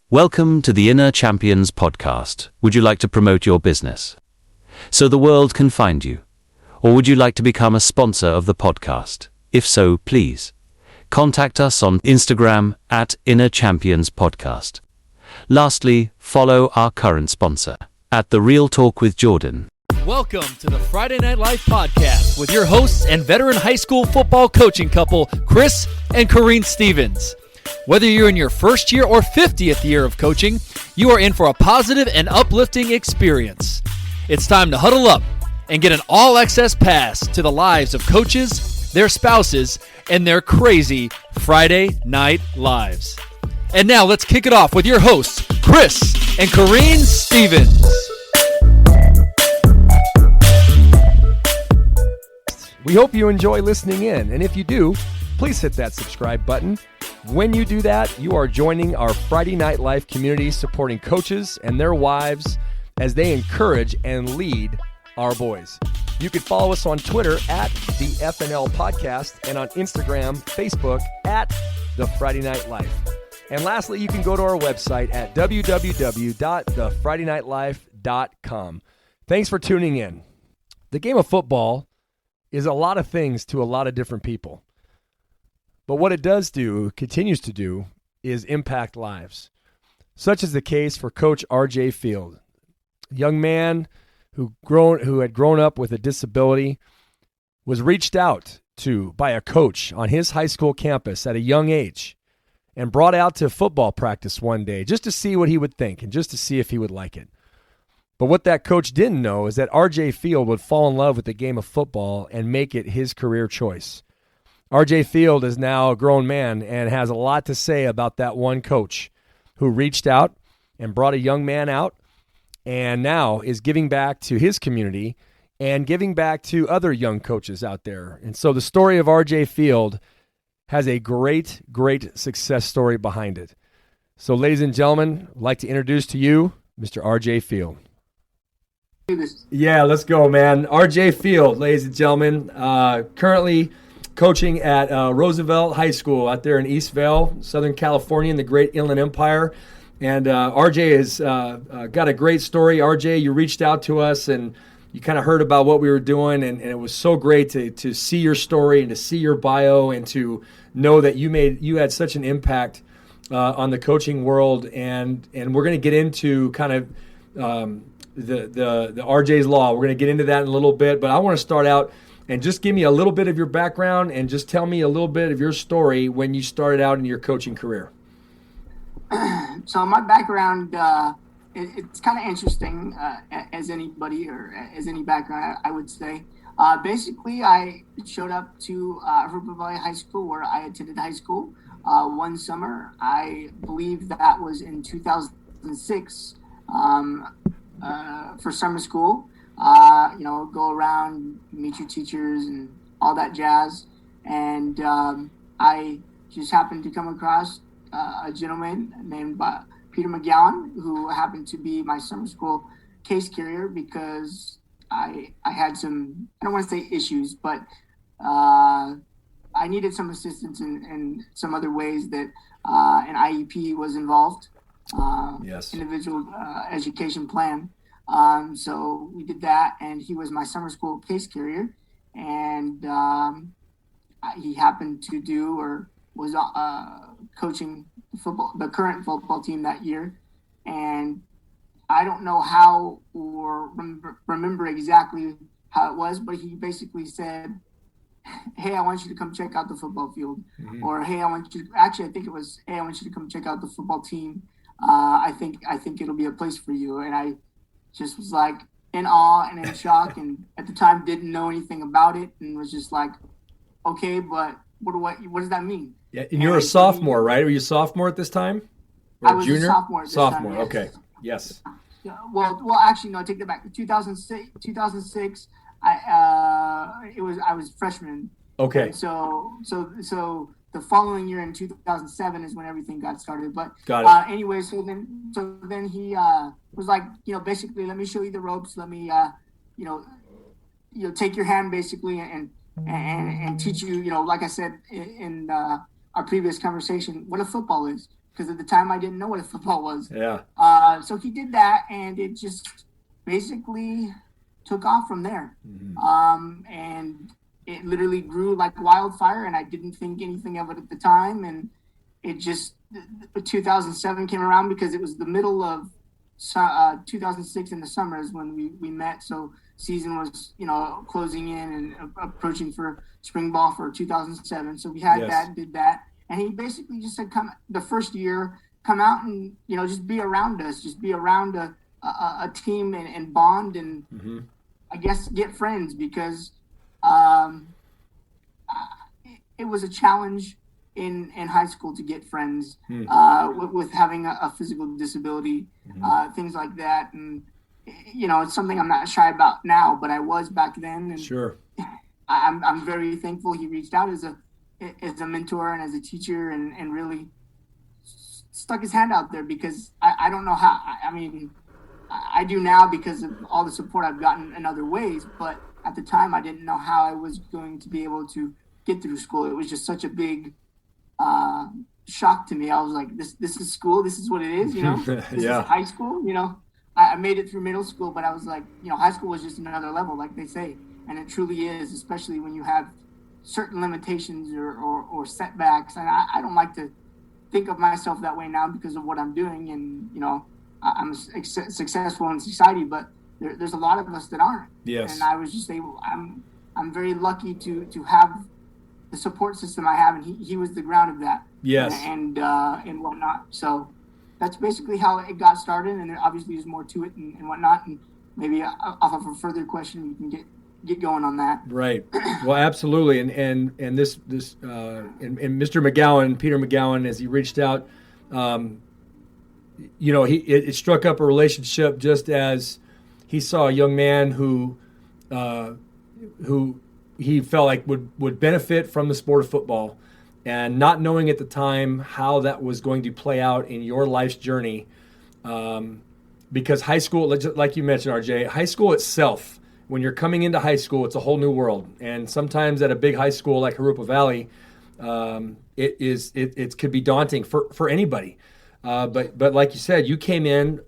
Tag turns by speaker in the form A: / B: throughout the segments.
A: Welcome to the Inner Champions podcast. Would you like to promote your business so the world can find you? Or would you like to become a sponsor of the podcast? If so, please contact us on Instagram at Inner Champions Podcast. Lastly, follow our current sponsor at The Real Talk with Jordan.
B: Welcome to the Friday Night Life podcast with your hosts and veteran high school football coaching couple, Chris and Corrine Stevens. Whether you're in your first year or 50th year of coaching, you are in for a positive and uplifting experience. It's time to huddle up and get an all-access pass to the lives of coaches, their spouses, and their crazy Friday Night Lives. And now let's kick it off with your hosts, Chris and Corrine Stevens.
C: We hope you enjoy listening in, and if you do, please hit that subscribe button. When you do that, you are joining our Friday Night Life community supporting coaches and their wives as they encourage and lead our boys. You can follow us on Twitter at the FNL Podcast and on Instagram, Facebook at the Friday Night Life. And lastly, you can go to our website at www.thefridaynightlife.com. Thanks for tuning in. The game of football is a lot of things to a lot of different people. But what it does do, continues to do, is impact lives. Such is the case for Coach RJ Feild, a young man who had grown up with a disability, was reached out to by a coach on his high school campus at a young age and brought out to football practice one day just to see what he would think and just to see if he would like it. But what that coach didn't know is that RJ Feild would fall in love with the game of football and make it his career choice. RJ Feild is now a grown man and has a lot to say about that one coach who reached out and brought a young man out and now is giving back to his community and giving back to other young coaches out there. And so the story of RJ Feild has a great, great success story behind it. So ladies and gentlemen, I'd like to introduce to you Mr. RJ Feild. Yeah, let's go, man. RJ Feild, ladies and gentlemen, currently coaching at Roosevelt High School out there in Eastvale, Southern California in the great Inland Empire. And RJ has got a great story. RJ, you reached out to us and you kind of heard about what we were doing, and it was so great to see your story and to see your bio and to know that you had such an impact on the coaching world. And we're going to get into kind of the RJs Law. We're going to get into that in a little bit, but I want to start out and just give me a little bit of your background and just tell me a little bit of your story when you started out in your coaching career.
D: So my background, it's kind of interesting as anybody or as any background, I would say. Basically, I showed up to Hooper Valley High School where I attended high school one summer. I believe that was in 2006 for summer school. Go around, meet your teachers and all that jazz. And I just happened to come across a gentleman named Peter McGowan, who happened to be my summer school case carrier because I had some, I don't want to say issues, but I needed some assistance in some other ways that an IEP was involved,
C: Yes.
D: Individual education plan. So we did that, and he was my summer school case carrier, and he happened to do or was coaching the current football team that year, and I don't know how or remember exactly how it was, but he basically said, "Hey, I want you to come check out the football field," or "Hey, I want you to," actually I think it was, "Hey, I want you to come check out the football team. I think it'll be a place for you." And I just was like in awe and in shock, and at the time didn't know anything about it, and was just like, okay, but what does that mean?
C: Yeah, and you're a sophomore, right? Were you a sophomore at this time? Or
D: I was
C: junior?
D: a sophomore at this
C: sophomore,
D: time, yes.
C: Okay. Yes.
D: Yeah, well, actually, no, I take that back. 2006, I was freshman.
C: Okay.
D: And so the following year in 2007 is when everything got started. But
C: Got it.
D: Anyway, so then he was like, basically, let me show you the ropes. Let me, take your hand basically and teach you, like I said in our previous conversation, what a football is. because at the time I didn't know what a football was.
C: Yeah.
D: So he did that, and it just basically took off from there. And it literally grew like wildfire, and I didn't think anything of it at the time. And it just 2007 came around because it was the middle of 2006 in the summer is when we met. So season was, closing in and approaching for spring ball for 2007. So we had did that. And he basically just said, come the first year, come out and, just be around us, just be around a team and bond and I guess get friends, because it was a challenge in high school to get friends with having a physical disability, things like that. And, it's something I'm not shy about now, but I was back then. And
C: sure.
D: I'm very thankful he reached out as a mentor and as a teacher and really stuck his hand out there, because I don't know how. I do now because of all the support I've gotten in other ways, but at the time I didn't know how I was going to be able to get through school. It was just such a big shock to me. I was like, this is school, this is what it is, this is high school. I made it through middle school, but I was like, high school was just another level, like they say, and it truly is, especially when you have certain limitations or setbacks. And I don't like to think of myself that way now because of what I'm doing, and I'm successful in society, but there's a lot of us that aren't.
C: Yes.
D: And I was just able. I'm very lucky to have the support system I have, and he was the ground of that.
C: Yes.
D: And whatnot. So that's basically how it got started, and there obviously there's more to it and whatnot. And maybe off of a further question, we can get going on that. Right.
C: Well, absolutely. And this and Mr. McGowan, Peter McGowan, as he reached out, it struck up a relationship just as he saw a young man who he felt like would benefit from the sport of football, and not knowing at the time how that was going to play out in your life's journey, because high school, like you mentioned, RJ, high school itself, when you're coming into high school, it's a whole new world. And sometimes at a big high school like Harupa Valley, it could be daunting for anybody. But like you said, you came in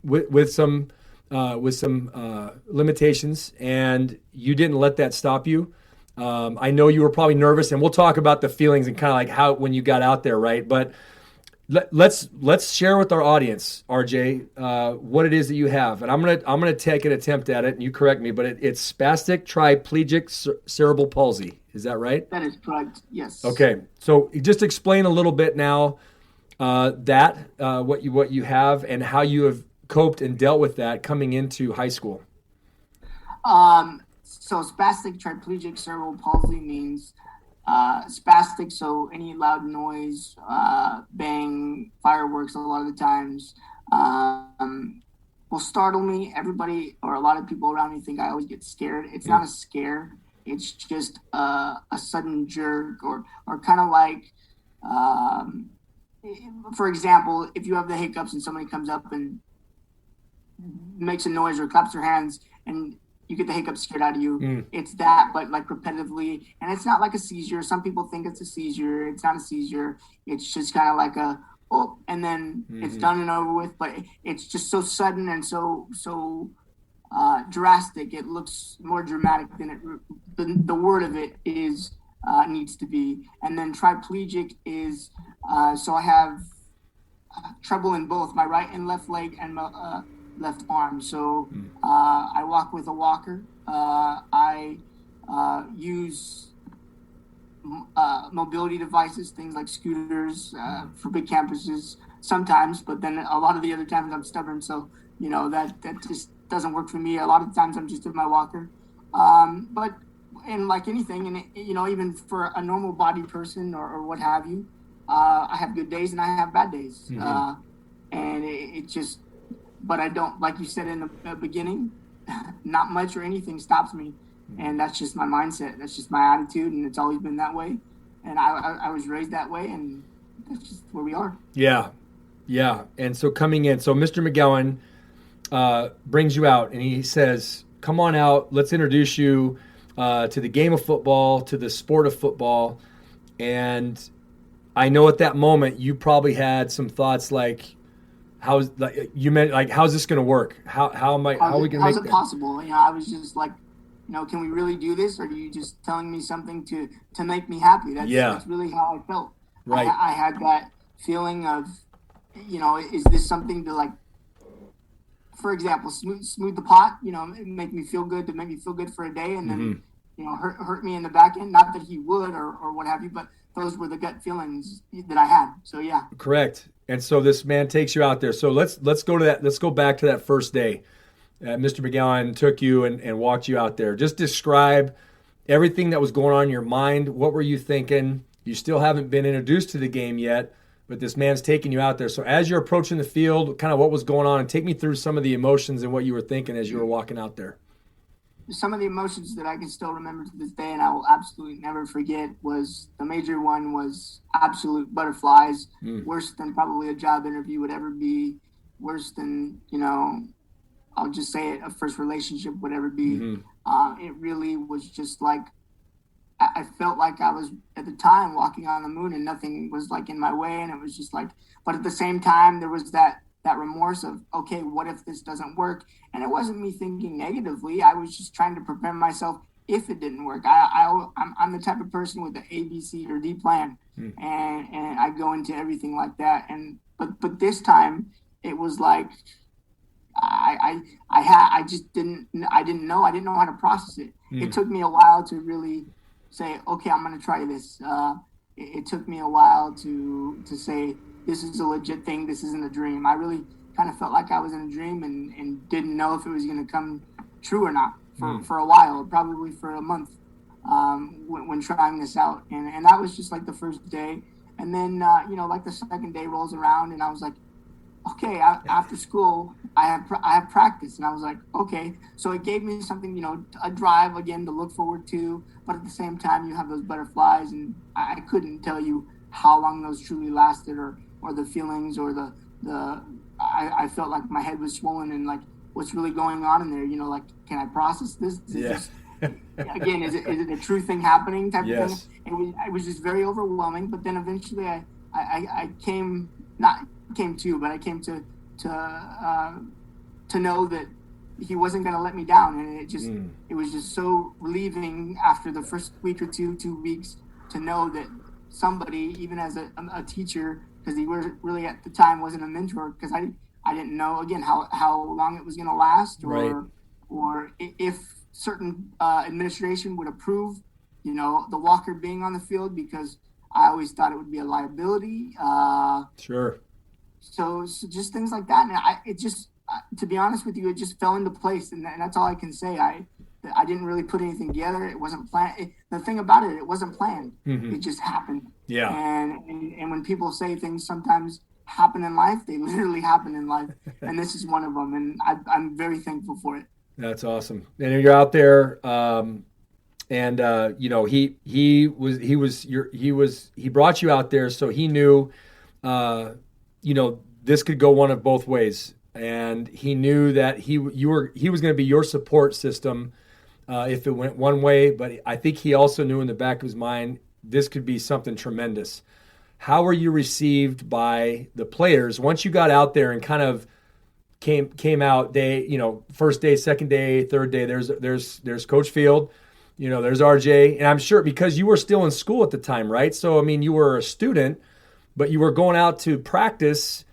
C: with some limitations, and you didn't let that stop you. I know you were probably nervous, and we'll talk about the feelings and kind of like how when you got out there, right? But let's share with our audience, RJ, what it is that you have, and I'm gonna take an attempt at it, and you correct me, but it's spastic triplegic cerebral palsy. Is that right?
D: That is correct. Yes.
C: Okay, so just explain a little bit now what you have and how you have coped and dealt with that coming into high school.
D: So spastic triplegic cerebral palsy means spastic, so any loud noise, bang, fireworks a lot of the times will startle me. Everybody or a lot of people around me think I always get scared. It's not a scare. It's just a sudden jerk or kind of like, for example, if you have the hiccups and somebody comes up and makes a noise or claps their hands and you get the hiccups scared out of you. It's that, but like repetitively. And it's not like a seizure. Some people think it's a seizure. It's not a seizure. It's just kind of like and then it's done and over with. But it's just so sudden and so drastic. It looks more dramatic than the word of it is needs to be. And then triplegic is, so I have trouble in both my right and left leg and my left arm. So I walk with a walker. I use mobility devices, things like scooters for big campuses sometimes, but then a lot of the other times I'm stubborn. So, that just doesn't work for me. A lot of times I'm just in my walker. But like anything, and even for a normal body person or what have you, I have good days and I have bad days. And it just, but I don't, like you said in the beginning, not much or anything stops me. And that's just my mindset. That's just my attitude. And it's always been that way. And I was raised that way, and that's just where we are. Yeah.
C: Yeah. And so coming in, so Mr. McGowan brings you out and he says, come on out. Let's introduce you to the game of football, to the sport of football. And I know at that moment you probably had some thoughts like, how's this going to work? How are we going to make
D: how's
C: that?
D: it possible? I was just like, can we really do this? Or are you just telling me something to make me happy? That's really how I felt.
C: Right.
D: I had that feeling of, is this something to, like, for example, smooth the pot, make me feel good, to make me feel good for a day, and then, hurt me in the back end. Not that he would or what have you, but those were the gut feelings that I had. So, yeah.
C: Correct. And so this man takes you out there. So let's go to that. Let's go back to that first day. Mr. McGowan took you and walked you out there. Just describe everything that was going on in your mind. What were you thinking? You still haven't been introduced to the game yet, but this man's taking you out there. So as you're approaching the field, kind of what was going on, and take me through some of the emotions and what you were thinking as you were walking out there.
D: Some of the emotions that I can still remember to this day and I will absolutely never forget was, the major one was absolute butterflies, worse than probably a job interview would ever be, worse than, I'll just say it, a first relationship would ever be. It really was just like, I felt like I was at the time walking on the moon and nothing was like in my way. And it was just like, but at the same time, there was that remorse of, okay, what if this doesn't work? And it wasn't me thinking negatively. I was just trying to prepare myself if it didn't work. I'm the type of person with the A, B, C, or D plan. And I go into everything like that. But this time it was like, I didn't know how to process it. It took me a while to really say, okay, I'm going to try this. It took me a while to say, this is a legit thing. This isn't a dream. I really kind of felt like I was in a dream and didn't know if it was going to come true or not for a while, probably for a month, when trying this out. And that was just like the first day. And then, like the second day rolls around and I was like, okay, after school, I have practice. And I was like, okay. So it gave me something, a drive again to look forward to. But at the same time, you have those butterflies. And I couldn't tell you how long those truly lasted or the feelings or I felt like my head was swollen and like, what's really going on in there? Like, can I process this? Again, is it a true thing happening type of thing? It was just very overwhelming. But then eventually I came to know that he wasn't going to let me down. And it was just so relieving after the first week or 2 weeks to know that somebody, even as a teacher, because he was really at the time wasn't a mentor, because I didn't know, again, how long it was going to last or if certain administration would approve, the walker being on the field, because I always thought it would be a liability.
C: Sure.
D: So just things like that. And to be honest with you, it just fell into place. And that's all I can say. I didn't really put anything together. It wasn't planned. The thing about it wasn't planned. It just happened. Yeah. And when people say things sometimes happen in life, they literally happen in life. And this is one of them. And I'm very thankful for it.
C: That's awesome. And you're out there, he brought you out there, so he knew, this could go one of both ways. And he knew that he was going to be your support system if it went one way. But I think he also knew in the back of his mind, this could be something tremendous. How were you received by the players once you got out there and kind of came out first day, second day, third day? There's Coach Feild, there's RJ, and I'm sure because you were still in school at the time, right? So I mean, you were a student, but you were going out to practice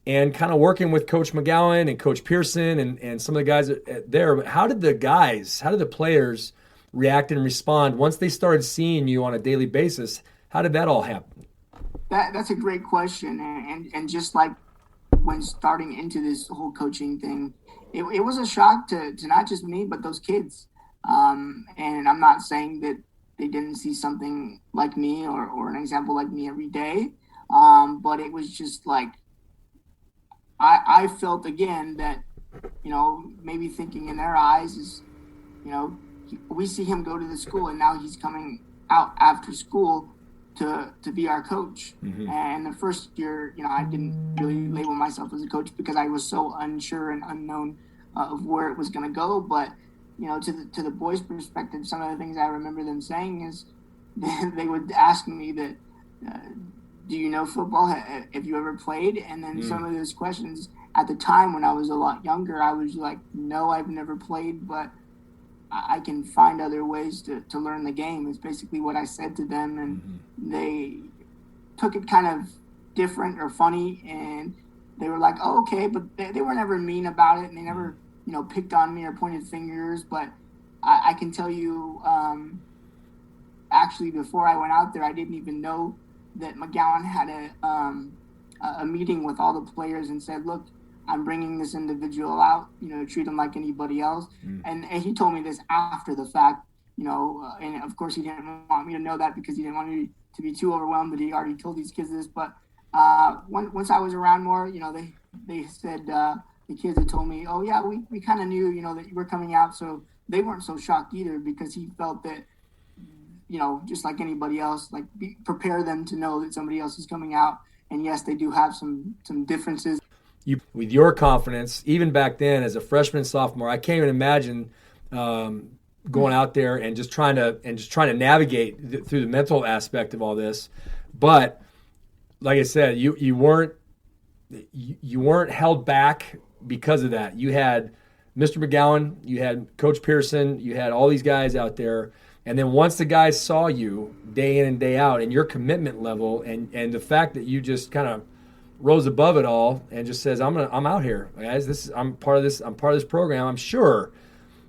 C: and kind of working with Coach McGowan and Coach Pearson and some of the guys there. But how did the players react and respond once they started seeing you on a daily basis? How did that all happen?
D: That's a great question. And just like when starting into this whole coaching thing, it was a shock to not just me, but those kids. And I'm not saying that they didn't see something like me or an example like me every day. But it was just like, I felt again that, maybe thinking in their eyes is, we see him go to the school and now he's coming out after school to be our coach. And the first year, I didn't really label myself as a coach because I was so unsure and unknown of where it was going to go. But, to the boys' perspective, some of the things I remember them saying is they would ask me that, do you know football? Have you ever played? And then some of those questions at the time when I was a lot younger, I was like, no, I've never played, but I can find other ways to learn the game. It's basically what I said to them, and they took it kind of different or funny, and they were like, oh, okay, but they were never mean about it, and they never, picked on me or pointed fingers. But I can tell you, actually, before I went out there, I didn't even know that McGowan had a meeting with all the players and said, look, I'm bringing this individual out, treat him like anybody else. And he told me this after the fact, and of course he didn't want me to know that because he didn't want me to be too overwhelmed, but he already told these kids this. But once I was around more, they said, the kids had told me, oh yeah, we kind of knew, that you were coming out. So they weren't so shocked either, because he felt that, just like anybody else, like prepare them to know that somebody else is coming out. And yes, they do have some differences.
C: With your confidence, even back then as a freshman and sophomore, I can't even imagine going out there and just trying to navigate through the mental aspect of all this. But like I said, you weren't held back because of that. You had Mr. McGowan, you had Coach Pearson, you had all these guys out there. And then once the guys saw you day in and day out, and your commitment level and the fact that you just kind of rose above it all and just says, I'm out here, guys. I'm part of this program. I'm sure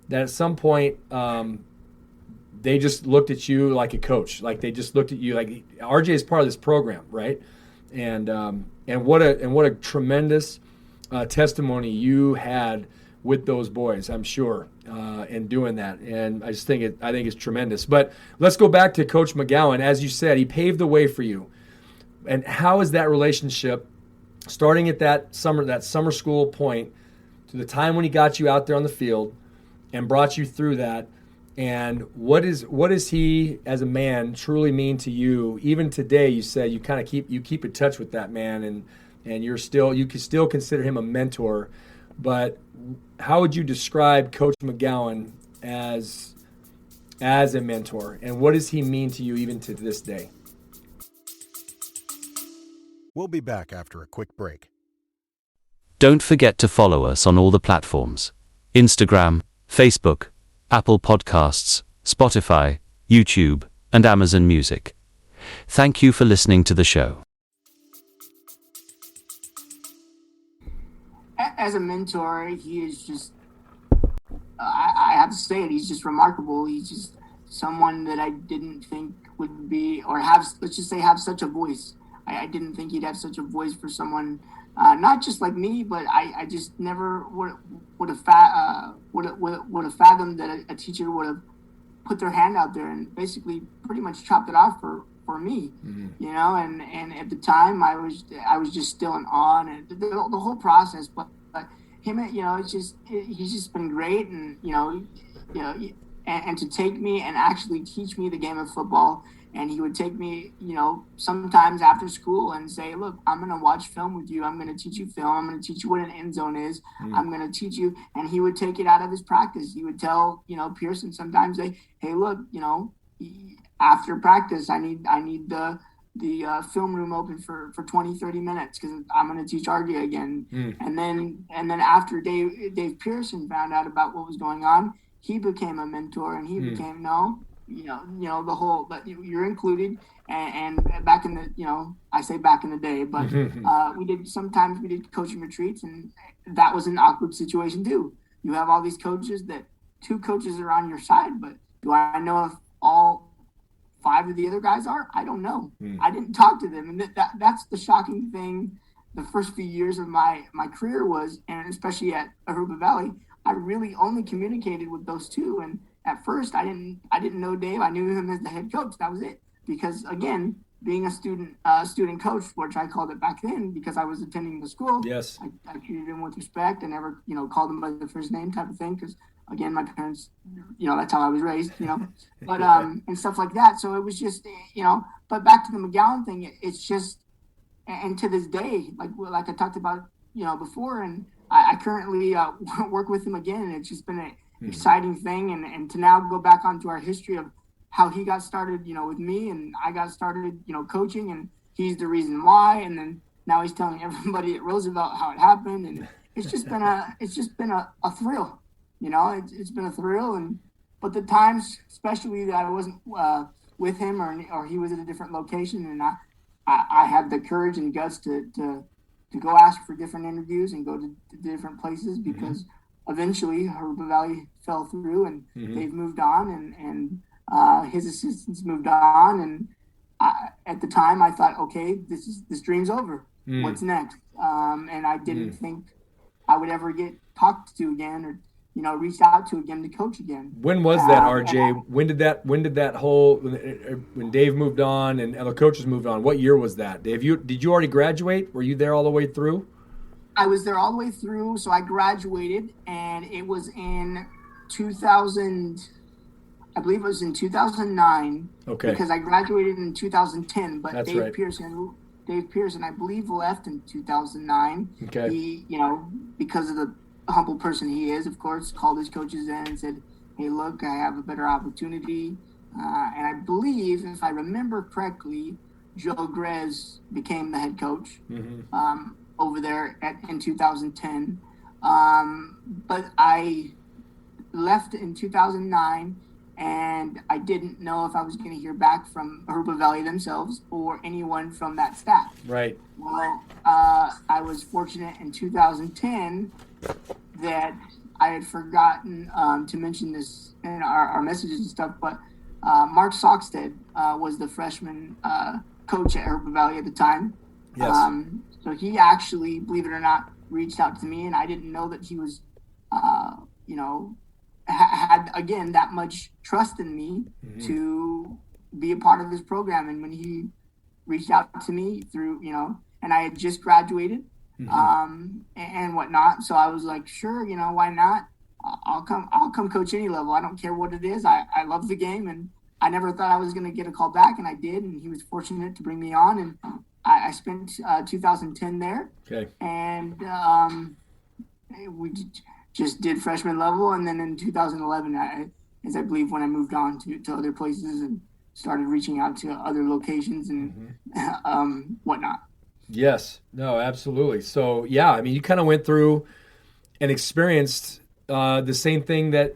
C: that at some point they just looked at you like a coach, like they just looked at you like RJ is part of this program, right? And what a tremendous testimony you had with those boys, I'm sure, in doing that. And I think it's tremendous. But let's go back to Coach McGowan. As you said, he paved the way for you. And how is that relationship, starting at that summer school point to the time when he got you out there on the field and brought you through that? And what does he as a man truly mean to you? Even today, you said you keep in touch with that man, and you can still consider him a mentor. But how would you describe Coach McGowan as a mentor, and what does he mean to you even to this day?
E: We'll be back after a quick break.
A: Don't forget to follow us on all the platforms: Instagram, Facebook, Apple Podcasts, Spotify, YouTube, and Amazon Music. Thank you for listening to the show.
D: As a mentor, he is just, I have to say it, he's just remarkable. He's just someone that I didn't think would be, or have such a voice. I didn't think he'd have such a voice for someone, not just like me, but I just never would have fathomed that a teacher would have put their hand out there and basically pretty much chopped it off for me, and at the time I was just still in awe, and the whole process, but him, he's just been great, and and to take me and actually teach me the game of football. And he would take me, sometimes after school and say, look, I'm going to watch film with you. I'm going to teach you film. I'm going to teach you what an end zone is. I'm going to teach you. And he would take it out of his practice. He would tell, Pearson sometimes, hey, look, after practice, I need the film room open for 20, 30 minutes because I'm going to teach RJ again. And then after Dave Pearson found out about what was going on, he became a mentor, and he became, the whole, but you're included. And back in the, I say back in the day, but we did coaching retreats, and that was an awkward situation too. You have all these coaches, that 2 coaches are on your side, but do I know if all 5 of the other guys are? I don't know. I didn't talk to them. And that's the shocking thing. The first few years of my career was, and especially at Aruba Valley, I really only communicated with those 2. And at first I didn't know Dave. I knew him as the head coach. That was it. Because again, being a student coach, which I called it back then because I was attending the school.
C: Yes.
D: I treated him with respect and never, called him by the first name type of thing. Because again, my parents, that's how I was raised, but, and stuff like that. So it was just, but back to the McGowan thing, it's just, and to this day, like I talked about, before, and I currently work with him again, and it's just been an exciting thing. And to now go back onto our history of how he got started, with me, and I got started, coaching, he's the reason why. And then now he's telling everybody at Roosevelt how it happened. And it's just been a thrill, it's been a thrill. But the times, especially that I wasn't with him or he was at a different location, and I had the courage and guts to go ask for different interviews and go to different places, because eventually Herbert Valley fell through and they've moved on, and his assistants moved on. And at the time I thought, okay, this dream's over. What's next? And I didn't think I would ever get talked to again, or reached out to again to coach again.
C: When was that, RJ? When did that whole, when Dave moved on and other coaches moved on, what year was that? Dave, did you already graduate? Were you there all the way through?
D: I was there all the way through. So I graduated, and it was in 2000, I believe it was in 2009. Okay. Because I graduated in 2010, but
C: That's
D: Dave
C: right.
D: Pearson, I believe, left in 2009.
C: Okay.
D: He, because of the humble person he is, of course, called his coaches in and said, hey, look, I have a better opportunity. And I believe, if I remember correctly, Joe Grez became the head coach over there in 2010. But I left in 2009, and I didn't know if I was going to hear back from Herbert Valley themselves or anyone from that staff.
C: Right.
D: Well, I was fortunate in 2010 that I had forgotten to mention this in our messages and stuff, but Mark Sockstead was the freshman coach at Herbert Valley at the time.
C: Yes.
D: So he actually, believe it or not, reached out to me, and I didn't know that he was, had, again, that much trust in me to be a part of this program. And when he reached out to me through, and I had just graduated, and whatnot. So I was like, sure, why not? I'll come coach any level. I don't care what it is. I love the game, and I never thought I was going to get a call back, and I did. And he was fortunate to bring me on, and I spent 2010 there.
C: Okay.
D: And we just did freshman level, and then in 2011, I believe, when I moved on to other places and started reaching out to other locations and whatnot.
C: Yes. No, absolutely. So, yeah, I mean, you kind of went through and experienced the same thing that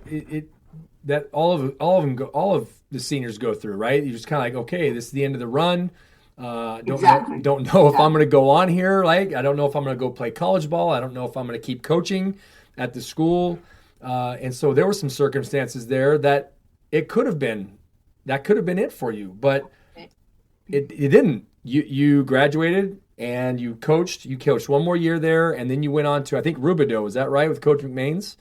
C: that all of the seniors go through, right? You're just kind of like, okay, this is the end of the run. Don't know if I'm going to go on here. Like, I don't know if I'm going to go play college ball. I don't know if I'm going to keep coaching at the school. And so there were some circumstances there that could have been it for you, but it didn't. You graduated and you coached one more year there, and then you went on to, I think, Rubidoux. Is that right, with Coach McMains?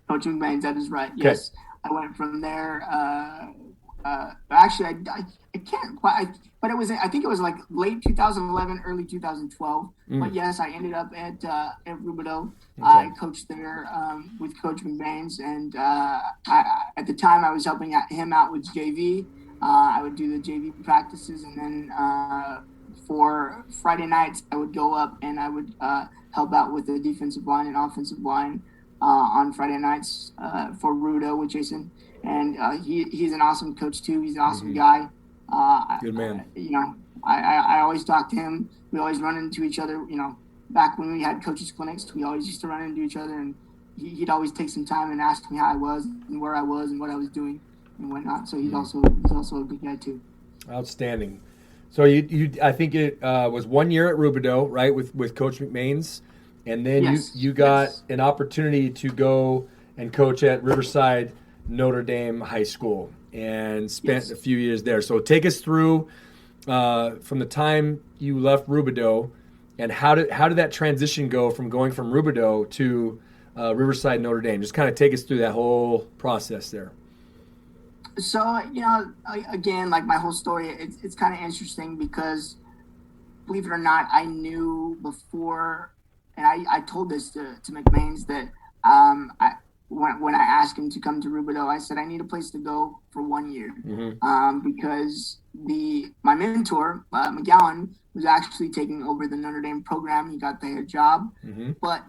D: Coach McMains, that is right.
C: Okay.
D: Yes. I went from there. Actually, I can't quite, but I think it was like late 2011, early 2012. But yes, I ended up at Rubidoux.
C: Okay.
D: I coached there with Coach McMains, and at the time I was helping him out with JV. I would do the JV practices, and then for Friday nights I would go up and I would help out with the defensive line and offensive line on Friday nights for Rubidoux with Jason. And he's an awesome coach too. He's an awesome guy.
C: Good man.
D: I always talk to him. We always run into each other. Back when we had coaches clinics, we always used to run into each other, and he'd always take some time and ask me how I was and where I was and what I was doing and whatnot. So he's also a good guy too. Outstanding.
C: So you I think it was 1 year at Rubidoux, right, with Coach McMains, and then you got an opportunity to go and coach at Riverside Notre Dame High School and spent a few years there. So take us through from the time you left Rubidoux, and how did that transition go from going from Rubidoux to Riverside Notre Dame? Just kind of take us through that whole process there.
D: So, again, like my whole story, it's kind of interesting because, believe it or not, I knew before, and I told this to McMains, that when I asked him to come to Rubidoux, I said I need a place to go for 1 year, because my mentor, McGowan, was actually taking over the Notre Dame program. He got the head job, but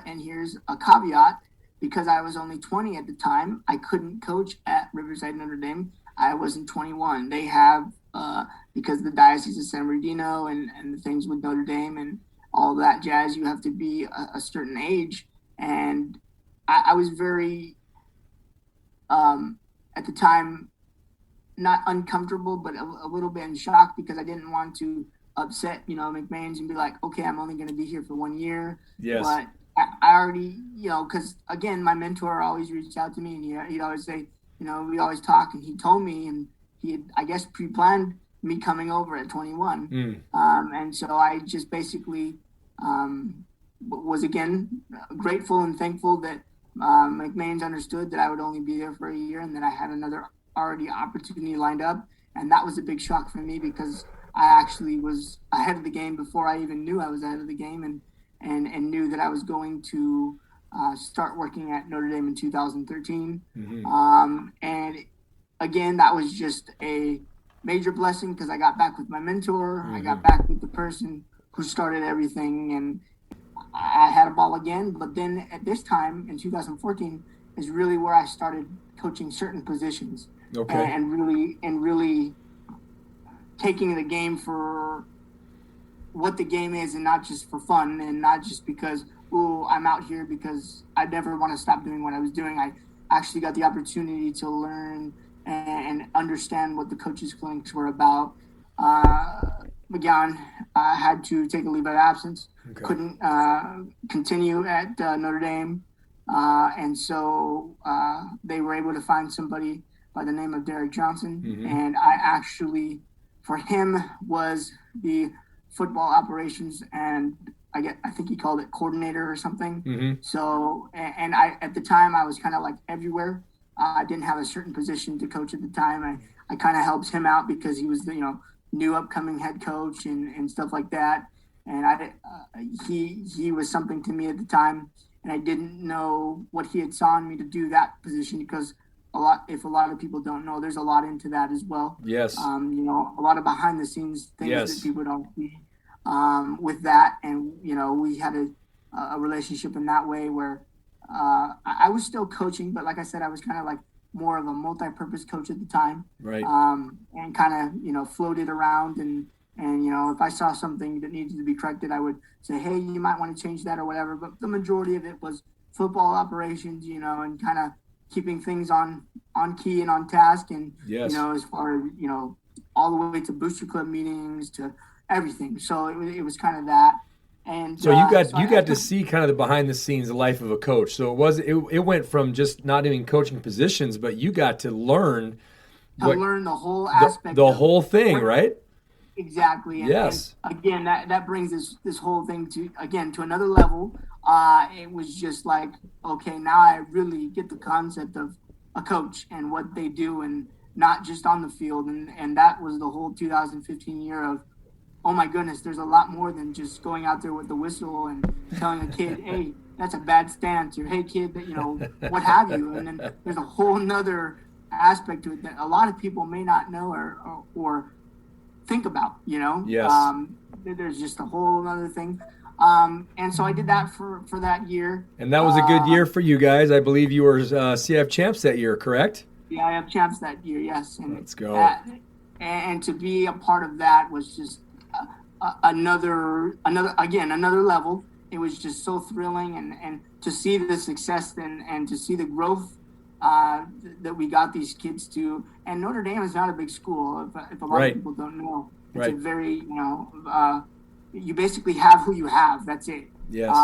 D: and here's a caveat, because I was only 20 at the time, I couldn't coach at Riverside Notre Dame. I wasn't 21. They have because the Diocese of San Bernardino and the things with Notre Dame and all that jazz, you have to be a certain age. And I was very, at the time, not uncomfortable, but a little bit in shock because I didn't want to upset, McMahon's and be like, okay, I'm only going to be here for 1 year.
C: Yes.
D: But I already, because again, my mentor always reached out to me and he'd always say, we always talk, and he told me, and he had, I guess, pre-planned me coming over at 21. And so I just basically was, again, grateful and thankful that McMahon's understood that I would only be there for a year and that I had another already opportunity lined up. And that was a big shock for me because I actually was ahead of the game before I even knew I was ahead of the game, and knew that I was going to start working at Notre Dame in 2013. And again, that was just a major blessing because I got back with my mentor. I got back with the person who started everything, and I had a ball again. But then at this time in 2014 is really where I started coaching certain positions.
C: Okay.
D: And really taking the game for what the game is, and not just for fun, and not just because, I'm out here because I never want to stop doing what I was doing. I actually got the opportunity to learn and understand what the coaches' clinics were about. Again, I had to take a leave of absence. Okay. Couldn't continue at Notre Dame. And so they were able to find somebody by the name of Derek Johnson. And I actually, for him, was the football operations and I think he called it coordinator or something. So, and I, at the time, I was kind of like everywhere. I didn't have a certain position to coach at the time. I kind of helped him out because he was the, new upcoming head coach and stuff like that. And he was something to me at the time. And I didn't know what he had saw in me to do that position because if a lot of people don't know, there's a lot into that as well.
C: Yes.
D: A lot of behind the scenes things that people don't see. With that, and we had a relationship in that way where I was still coaching, but like I said, I was kind of like more of a multi-purpose coach at the time,
C: right?
D: And kind of floated around, and if I saw something that needed to be corrected, I would say, hey, you might want to change that or whatever. But the majority of it was football operations, and kind of keeping things on key and on task, and as far as all the way to booster club meetings to everything. So it was kind of that. And
C: so you got to see kind of the behind the scenes life of a coach. So it went from just not even coaching positions, but you got to learn
D: the whole aspect,
C: the whole thing, right?
D: Exactly. And,
C: yes.
D: And again, that brings this whole thing to another level. It was just like, okay, now I really get the concept of a coach and what they do, and not just on the field. And that was the whole 2015 year of, oh my goodness, there's a lot more than just going out there with the whistle and telling a kid, hey, that's a bad stance, or hey kid, that what have you. And then there's a whole nother aspect to it that a lot of people may not know or think about,
C: Yes.
D: There's just a whole other thing. And so I did that for that year.
C: And that was a good year for you guys. I believe you were CIF champs that year, correct?
D: Yeah, I have champs that year, yes. And
C: let's go.
D: And to be a part of that was just another level. It was just so thrilling, and to see the success and to see the growth that we got these kids to. And Notre Dame is not a big school. If a lot of people don't know, it's a very you basically have who you have. That's it.
C: Yes.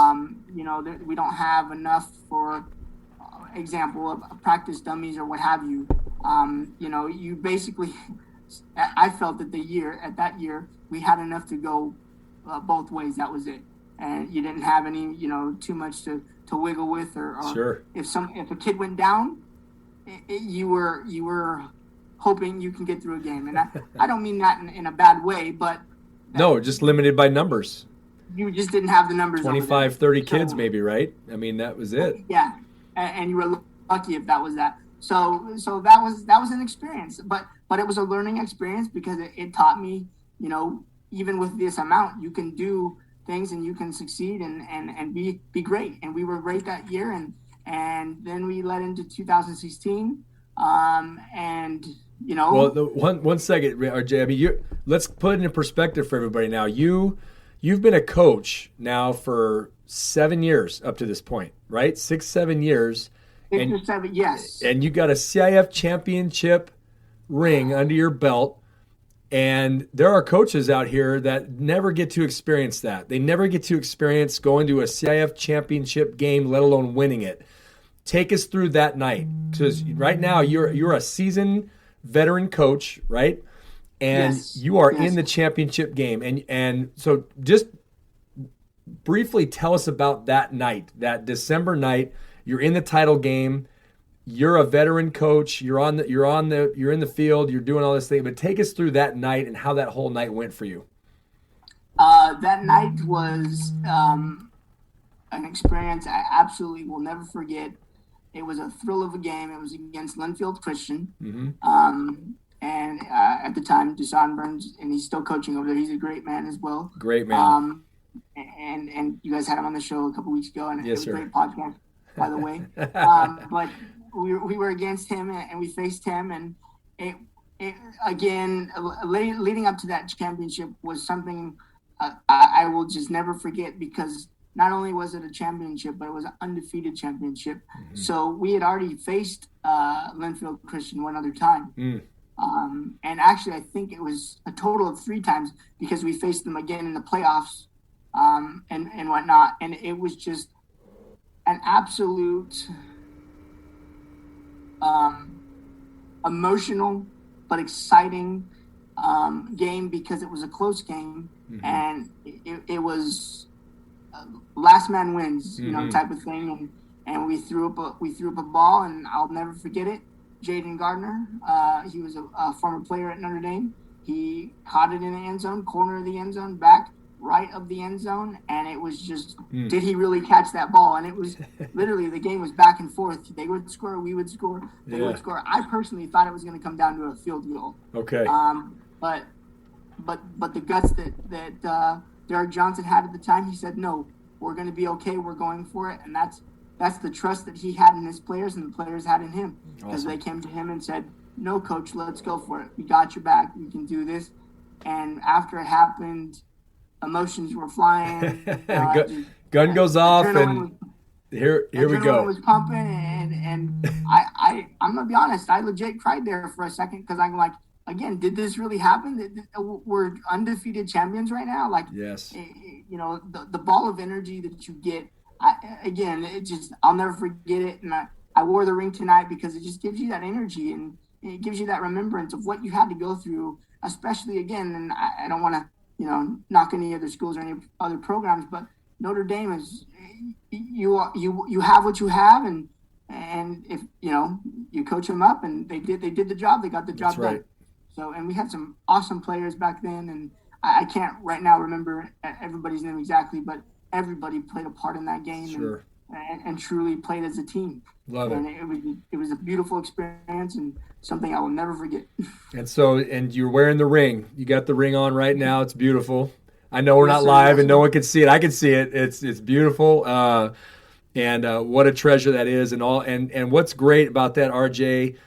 D: We don't have enough for example of practice dummies or what have you. You basically. I felt that that year we had enough to go both ways. That was it, and you didn't have any too much to wiggle with, or
C: sure.
D: If a kid went down, you were hoping you can get through a game, and I don't mean that in a bad way, but
C: no, just limited by numbers.
D: You just didn't have the numbers.
C: 25, 30 kids, maybe, right? I mean, that was it.
D: Yeah, and you were lucky if that was that. So that was an experience, but it was a learning experience because it taught me, even with this amount, you can do things and you can succeed and be great. And we were great that year, and then we led into 2016, and you know.
C: Well, one second, RJ. I mean, let's put it in perspective for everybody now. You've been a coach now for 7 years up to this point, right? 6, 7 years.
D: 6 or 7, yes.
C: And you got a CIF championship ring under your belt. And there are coaches out here that never get to experience that. They never get to experience going to a CIF championship game, let alone winning it. Take us through that night, because right now you're a seasoned veteran coach, right? And
D: yes.
C: you are in the championship game. And so just briefly tell us about that night, that December night. You're in the title game. You're a veteran coach. You're in the field. You're doing all this thing. But take us through that night and how that whole night went for you.
D: That night was an experience I absolutely will never forget. It was a thrill of a game. It was against Linfield Christian.
C: Mm-hmm.
D: And at the time, Deshaun Burns, and he's still coaching over there. He's a great man as well.
C: Great man.
D: And you guys had him on the show a couple weeks ago, and
C: yes,
D: it was
C: sir.
D: a great podcast, by the way. But we were against him, and we faced him, and it again, leading up to that championship was something I will just never forget, because not only was it a championship, but it was an undefeated championship. Mm-hmm. So we had already faced Linfield Christian one other time. Mm. And actually, I think it was a total of 3 times, because we faced them again in the playoffs and whatnot. And it was just an absolute emotional but exciting game, because it was a close game. Mm-hmm. And it was last man wins, you know, type of thing. And we threw up a ball, and I'll never forget it. Jaden Gardner, he was a former player at Notre Dame. He caught it in the end zone, corner of the end zone, back right of the end zone, and it was just, did he really catch that ball? And it was literally, the game was back and forth. They would score, we would score, they would score. I personally thought it was going to come down to a field goal.
C: Okay.
D: But the guts that Derek Johnson had at the time, he said, no, we're going to be okay. We're going for it. And that's the trust that he had in his players, and the players had in him, because they came to him and said, no, coach, let's go for it. We got your back. We can do this. And after it happened, emotions were flying.
C: Gun goes off, and here we go.
D: Adrenaline was pumping, and I'm going to be honest, I legit cried there for a second, because I'm like, again, did this really happen? We're undefeated champions right now. Like,
C: yes,
D: you know, the ball of energy that you get, I'll never forget it. And I wore the ring tonight, because it just gives you that energy, and it gives you that remembrance of what you had to go through, especially again. And I don't want to, you know, knock any other schools or any other programs, but Notre Dame is, you have what you have, and if, you know, you coach them up, and they did the job, they got the job done. So, and we had some awesome players back then, and I can't right now remember everybody's name exactly, but everybody played a part in that game.
C: Sure.
D: And truly played as a team.
C: Love it.
D: And it was a beautiful experience, and something I will never forget.
C: And you're wearing the ring. You got the ring on right now. It's beautiful. I know we're not live, and no one can see it. I can see it. It's beautiful. And what a treasure that is, and all. And what's great about that, RJ,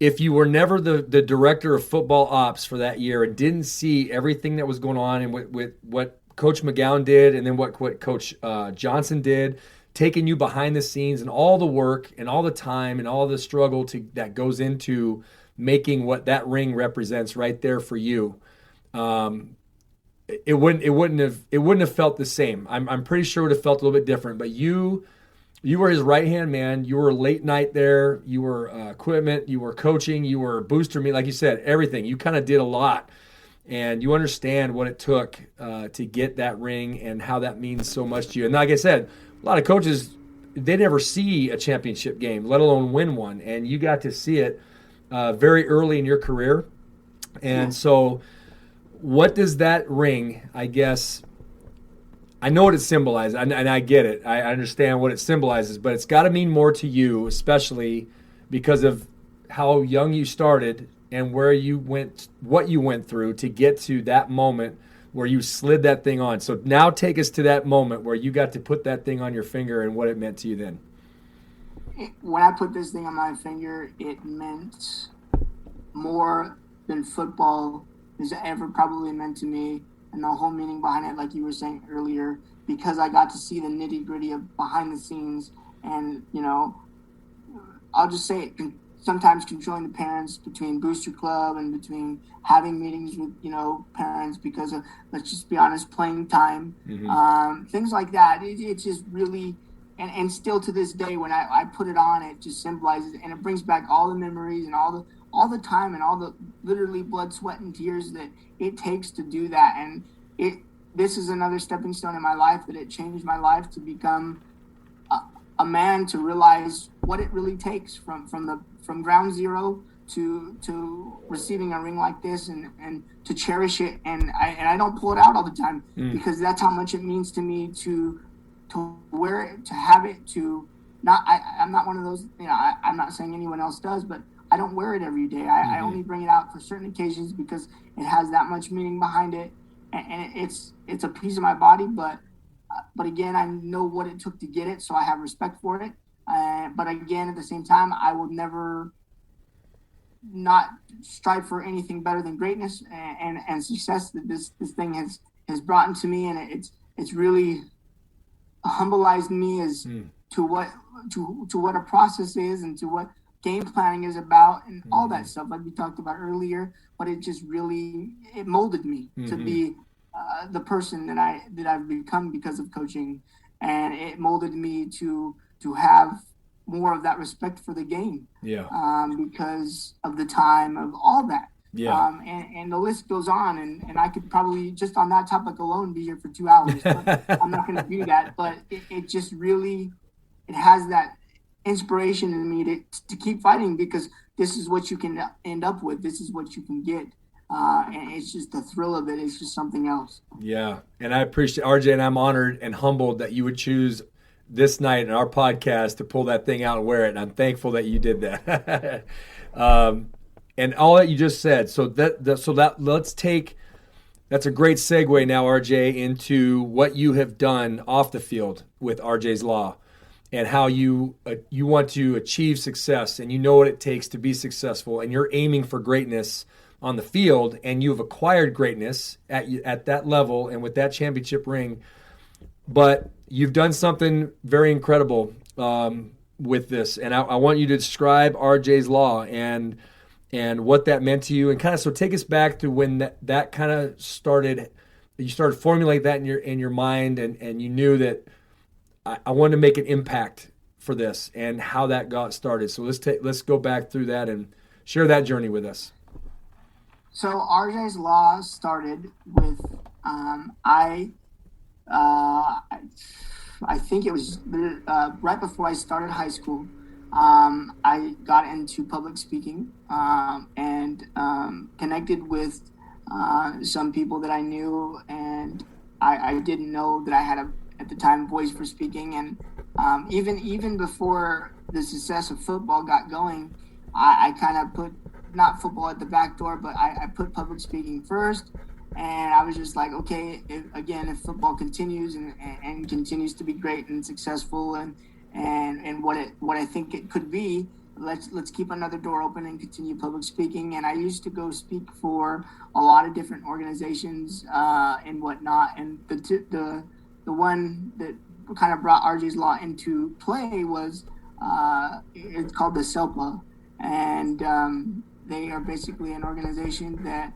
C: if you were never the director of football ops for that year and didn't see everything that was going on, and with what Coach McGowan did, and then what Coach Johnson did, taking you behind the scenes, and all the work and all the time and all the struggle that goes into making what that ring represents right there for you, it wouldn't have felt the same. I'm pretty sure it would have felt a little bit different. But you were his right hand man. You were late night there. You were equipment. You were coaching. You were booster meet, like you said, everything. You kind of did a lot. And you understand what it took to get that ring, and how that means so much to you. And like I said, a lot of coaches, they never see a championship game, let alone win one. And you got to see it very early in your career. And so what does that ring, I guess, I know what it symbolizes, and I get it. I understand what it symbolizes, but it's got to mean more to you, especially because of how young you started and where you went, what you went through to get to that moment where you slid that thing on. So now take us to that moment where you got to put that thing on your finger, and what it meant to you then.
D: When I put this thing on my finger, it meant more than football is ever probably meant to me, and the whole meaning behind it, like you were saying earlier, because I got to see the nitty gritty of behind the scenes, and I'll just say it, sometimes controlling the parents between Booster Club and between having meetings with, parents because of, let's just be honest, playing time, things like that. It's just really, and still to this day, when I put it on, it just symbolizes, and it brings back all the memories and all the time and all the literally blood, sweat, and tears that it takes to do that. And this is another stepping stone in my life, that it changed my life to become a man, to realize what it really takes from ground zero to receiving a ring like this, and to cherish it. And I don't pull it out all the time because that's how much it means to me to wear it, to have it, to not. I'm not one of those. I'm not saying anyone else does, but I don't wear it every day. I only bring it out for certain occasions because it has that much meaning behind it, and it's a piece of my body. But again, I know what it took to get it, so I have respect for it. But again, at the same time, I will never not strive for anything better than greatness and success that this thing has brought into me, and it's really humbleized me as to what a process is, and to what game planning is about, and all that stuff like we talked about earlier. But it just really, it molded me to be the person that I've become because of coaching, and it molded me to have more of that respect for the game. Because of the time of all that. And the list goes on, and I could probably, just on that topic alone, be here for 2 hours, but I'm not going to do that. But it just really, it has that inspiration in me to keep fighting, because this is what you can end up with. This is what you can get. And it's just the thrill of it. It's just something else.
C: Yeah. And I appreciate, RJ, and I'm honored and humbled that you would choose this night in our podcast to pull that thing out and wear it. And I'm thankful that you did that. And all that you just said. So let's take, that's a great segue now, RJ, into what you have done off the field with RJ's Law, and how you want to achieve success, and you know what it takes to be successful, and you're aiming for greatness on the field, and you have acquired greatness at that level and with that championship ring. But you've done something very incredible with this, and I want you to describe RJ's Law and what that meant to you, and kind of, so take us back to when that kind of started. You started formulating that in your mind, and you knew that I wanted to make an impact for this, and how that got started. So let's go back through that and share that journey with us.
D: So RJ's Law started with I think it was right before I started high school. I got into public speaking and connected with some people that I knew, and I didn't know that I had at the time, voice for speaking. And even before the success of football got going, I kind of put, not football at the back door, but I put public speaking first. And I was just like, okay, if football continues and continues to be great and successful and what I think it could be, let's keep another door open and continue public speaking. And I used to go speak for a lot of different organizations and whatnot. And the one that kind of brought RJ's Law into play was it's called the SELPA, and they are basically an organization that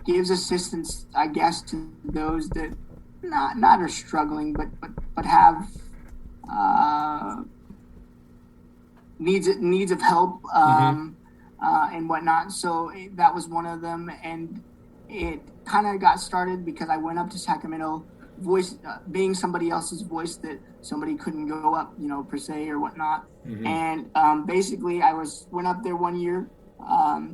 D: gives assistance, I guess, to those that not are struggling, but have needs of help and whatnot. So that was one of them, and it kind of got started because I went up to Sacramento, being somebody else's voice that somebody couldn't go up, per se or whatnot. And basically, I went up there one year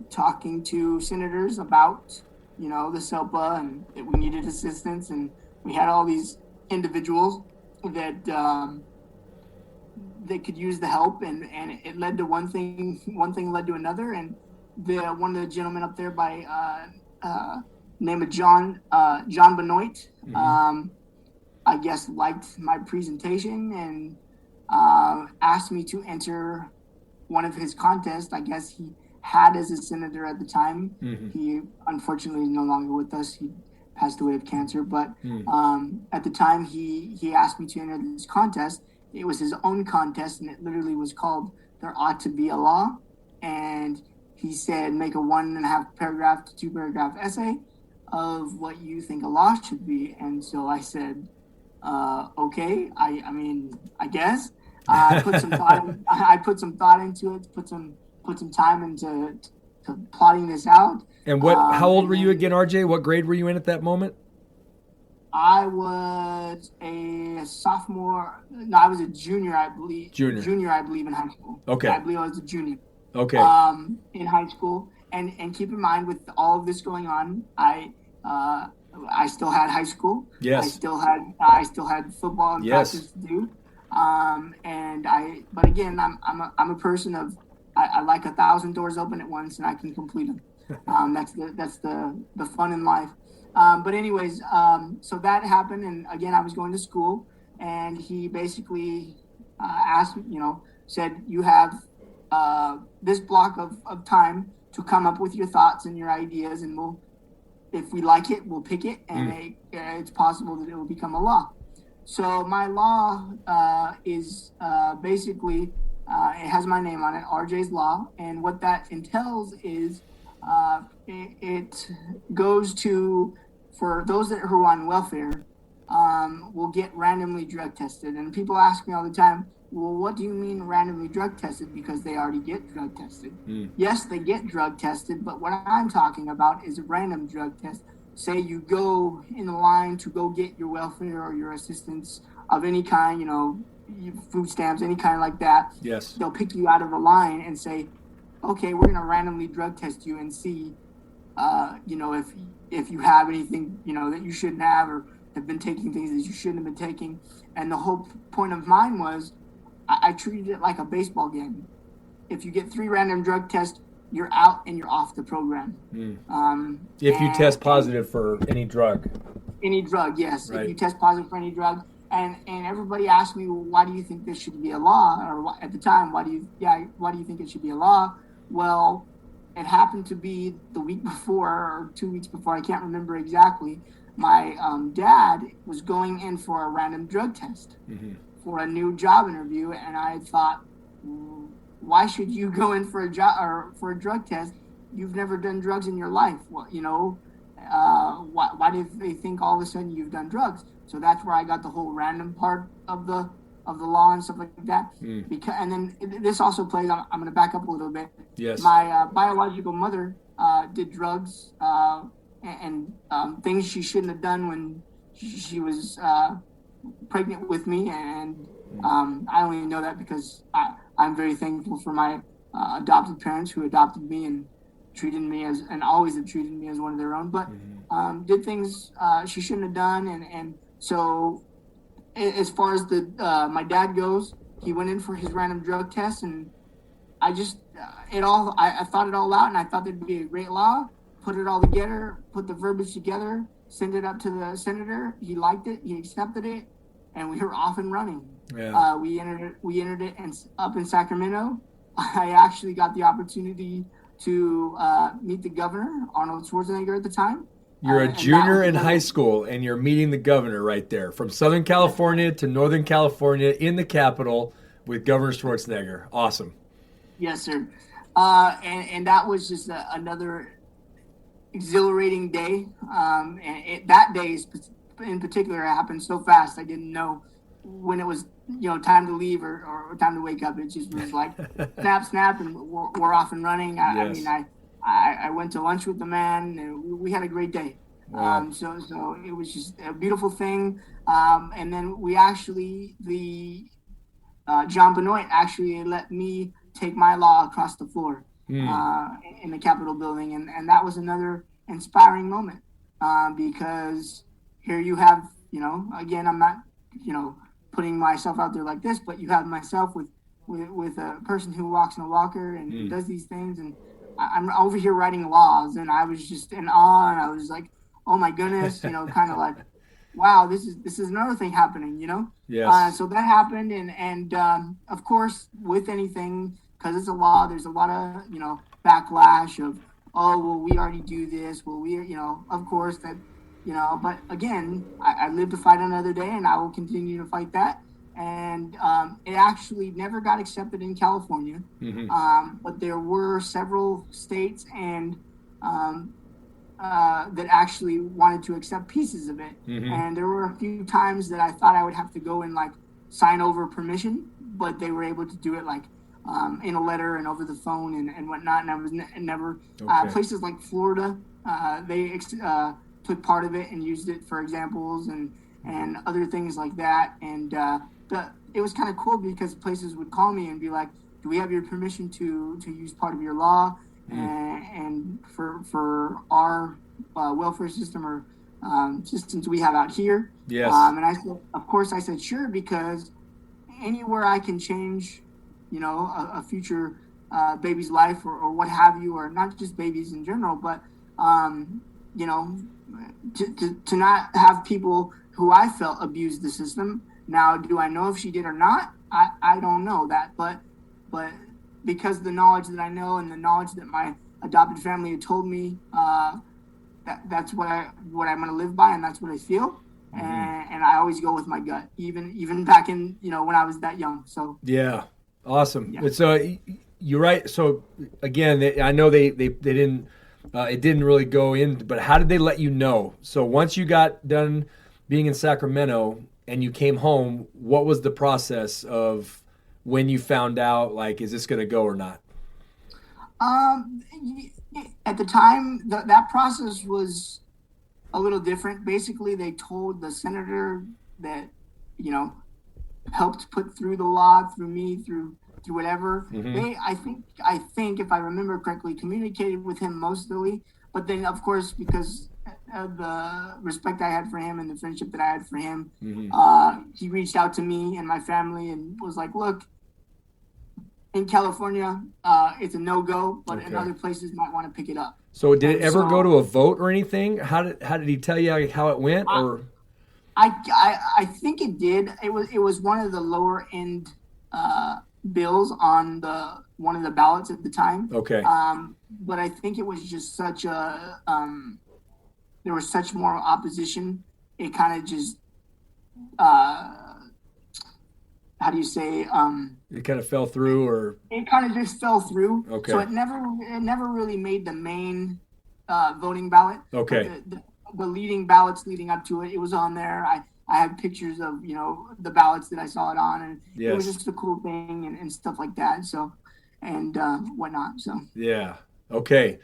D: talking to senators about the SELPA, and that we needed assistance, and we had all these individuals that they could use the help, and it led to one thing led to another, and one of the gentlemen up there by name of John Benoit, I guess liked my presentation and asked me to enter one of his contests, I guess he had as a senator at the time. He unfortunately is no longer with us. He passed away of cancer. But at the time, he asked me to enter this contest. It was his own contest, and it literally was called "There Ought to Be a Law." And he said, make a 1.5 paragraph to 2 paragraph essay of what you think a law should be. And so I said, okay, I mean, I guess. I put some thought into it, put some time into plotting this out.
C: And how old were you again, RJ? What grade were you in at that moment?
D: I was a sophomore. No, I was a junior, I believe. Junior, I believe, in high school.
C: Okay.
D: I believe I was a junior.
C: Okay.
D: In high school, and keep in mind, with all of this going on, I still had high school.
C: Yes.
D: I still had football and practice to do. But again, I'm a person of I like 1,000 doors open at once, and I can complete them. That's the fun in life. But anyways, so that happened, and again, I was going to school, and he basically asked, said, you have this block of time to come up with your thoughts and your ideas, and if we like it, we'll pick it, and it's possible that it will become a law. So my law is basically, it has my name on it, RJ's Law, and what that entails is it goes to, for those that who are on welfare, will get randomly drug tested. And people ask me all the time, well, what do you mean randomly drug tested? Because they already get drug tested. Yes, they get drug tested, but what I'm talking about is a random drug test. Say you go in the line to go get your welfare or your assistance of any kind, food stamps, any kind like that.
C: Yes.
D: They'll pick you out of the line and say, okay, we're going to randomly drug test you and see, if you have anything, that you shouldn't have, or have been taking things that you shouldn't have been taking. And the whole point of mine was, I treated it like a baseball game. If you get 3 random drug tests, you're out and you're off the program.
C: If you test positive for any drug.
D: Any drug, yes.
C: Right.
D: If you test positive for any drug. And everybody asked me, well, why do you think this should be a law? Or at the time, why do you think it should be a law? Well, it happened to be the week before or 2 weeks before, I can't remember exactly. My dad was going in for a random drug test for a new job interview, and I thought, why should you go in for a job or for a drug test? You've never done drugs in your life. Well, why do they think all of a sudden you've done drugs? So that's where I got the whole random part of the law and stuff like that. And then this also plays. I'm going to back up a little bit.
C: Yes.
D: My biological mother did drugs and things she shouldn't have done when she was pregnant with me, and I only know that because I'm very thankful for my adopted parents who adopted me and treated me and always have treated me as one of their own, but did things she shouldn't have done, and so as far as my dad goes, he went in for his random drug test, and I just I thought it all out, and I thought there'd be a great law. Put it all together, put the verbiage together, send it up to the senator. He liked it, he accepted it, and we were off and running.
C: Yeah.
D: We entered it, and up in Sacramento, I actually got the opportunity to meet the governor, Arnold Schwarzenegger, at the time.
C: You're a junior in high school, and you're meeting the governor right there, from Southern California to Northern California, in the Capitol with Governor Schwarzenegger. Awesome.
D: Yes, sir. And that was just another exhilarating day. And that day in particular happened so fast. I didn't know when it was, time to leave or time to wake up. It just was like snap, and we're off and running. I went to lunch with the man, and we had a great day.
C: Wow.
D: So it was just a beautiful thing. And then we actually, John Benoit actually let me take my law across the floor in the Capitol building. And that was another inspiring moment because here you have, again, I'm not, putting myself out there like this, but you have myself with a person who walks in a walker and does these things. And I'm over here writing laws, and I was just in awe, and I was like, oh my goodness, kind of like, wow, this is another thing happening,
C: Yes.
D: So that happened, and of course, with anything, because it's a law, there's a lot of, backlash of, oh, well, we already do this. Well, of course that, but again, I live to fight another day, and I will continue to fight that. And it actually never got accepted in California. But there were several states and that actually wanted to accept pieces of it. And there were a few times that I thought I would have to go and like sign over permission, but they were able to do it like in a letter and over the phone and whatnot. And I was never places like Florida, they took part of it and used it for examples and other things like that. And it was kind of cool because places would call me and be like, do we have your permission to use part of your law and for our welfare system or systems we have out here?
C: Yes.
D: And I said, of course, I said, sure, because anywhere I can change, a future baby's life or what have you, or not just babies in general, but, to not have people who I felt abused the system. Now, do I know if she did or not? I don't know that, but because the knowledge that I know and the knowledge that my adopted family had told me, that's what I'm going to live by, and that's what I feel. And I always go with my gut, even back in, when I was that young. So
C: yeah, awesome.
D: Yeah.
C: So you're right. So again, I know they didn't. It didn't really go in, but how did they let you know? So once you got done being in Sacramento and you came home, what was the process of when you found out, like, is this going to go or not?
D: At the time, that process was a little different. Basically, they told the senator that, helped put through the law, through me, through whatever. They, I think if I remember correctly, communicated with him mostly. But then, of course, because of the respect I had for him and the friendship that I had for him, he reached out to me and my family and was like, look, in California, it's a no-go, but in other places might want to pick it up.
C: So did it ever go to a vote or anything? How did he tell you how it went? Or
D: I think it did. It was one of the lower end bills on one of the ballots at the time.
C: Okay.
D: But I think it was just such a there was such more opposition. It kind of just how do you say?
C: It kind of fell through, or
D: it kind of just fell through.
C: Okay.
D: So it never really made the main voting ballot.
C: Okay.
D: The leading ballots leading up to it, it was on there. I have pictures of, the ballots that I saw it on, and
C: Yes.
D: It was just a cool thing and stuff like that. So, and whatnot. So.
C: Yeah. Okay.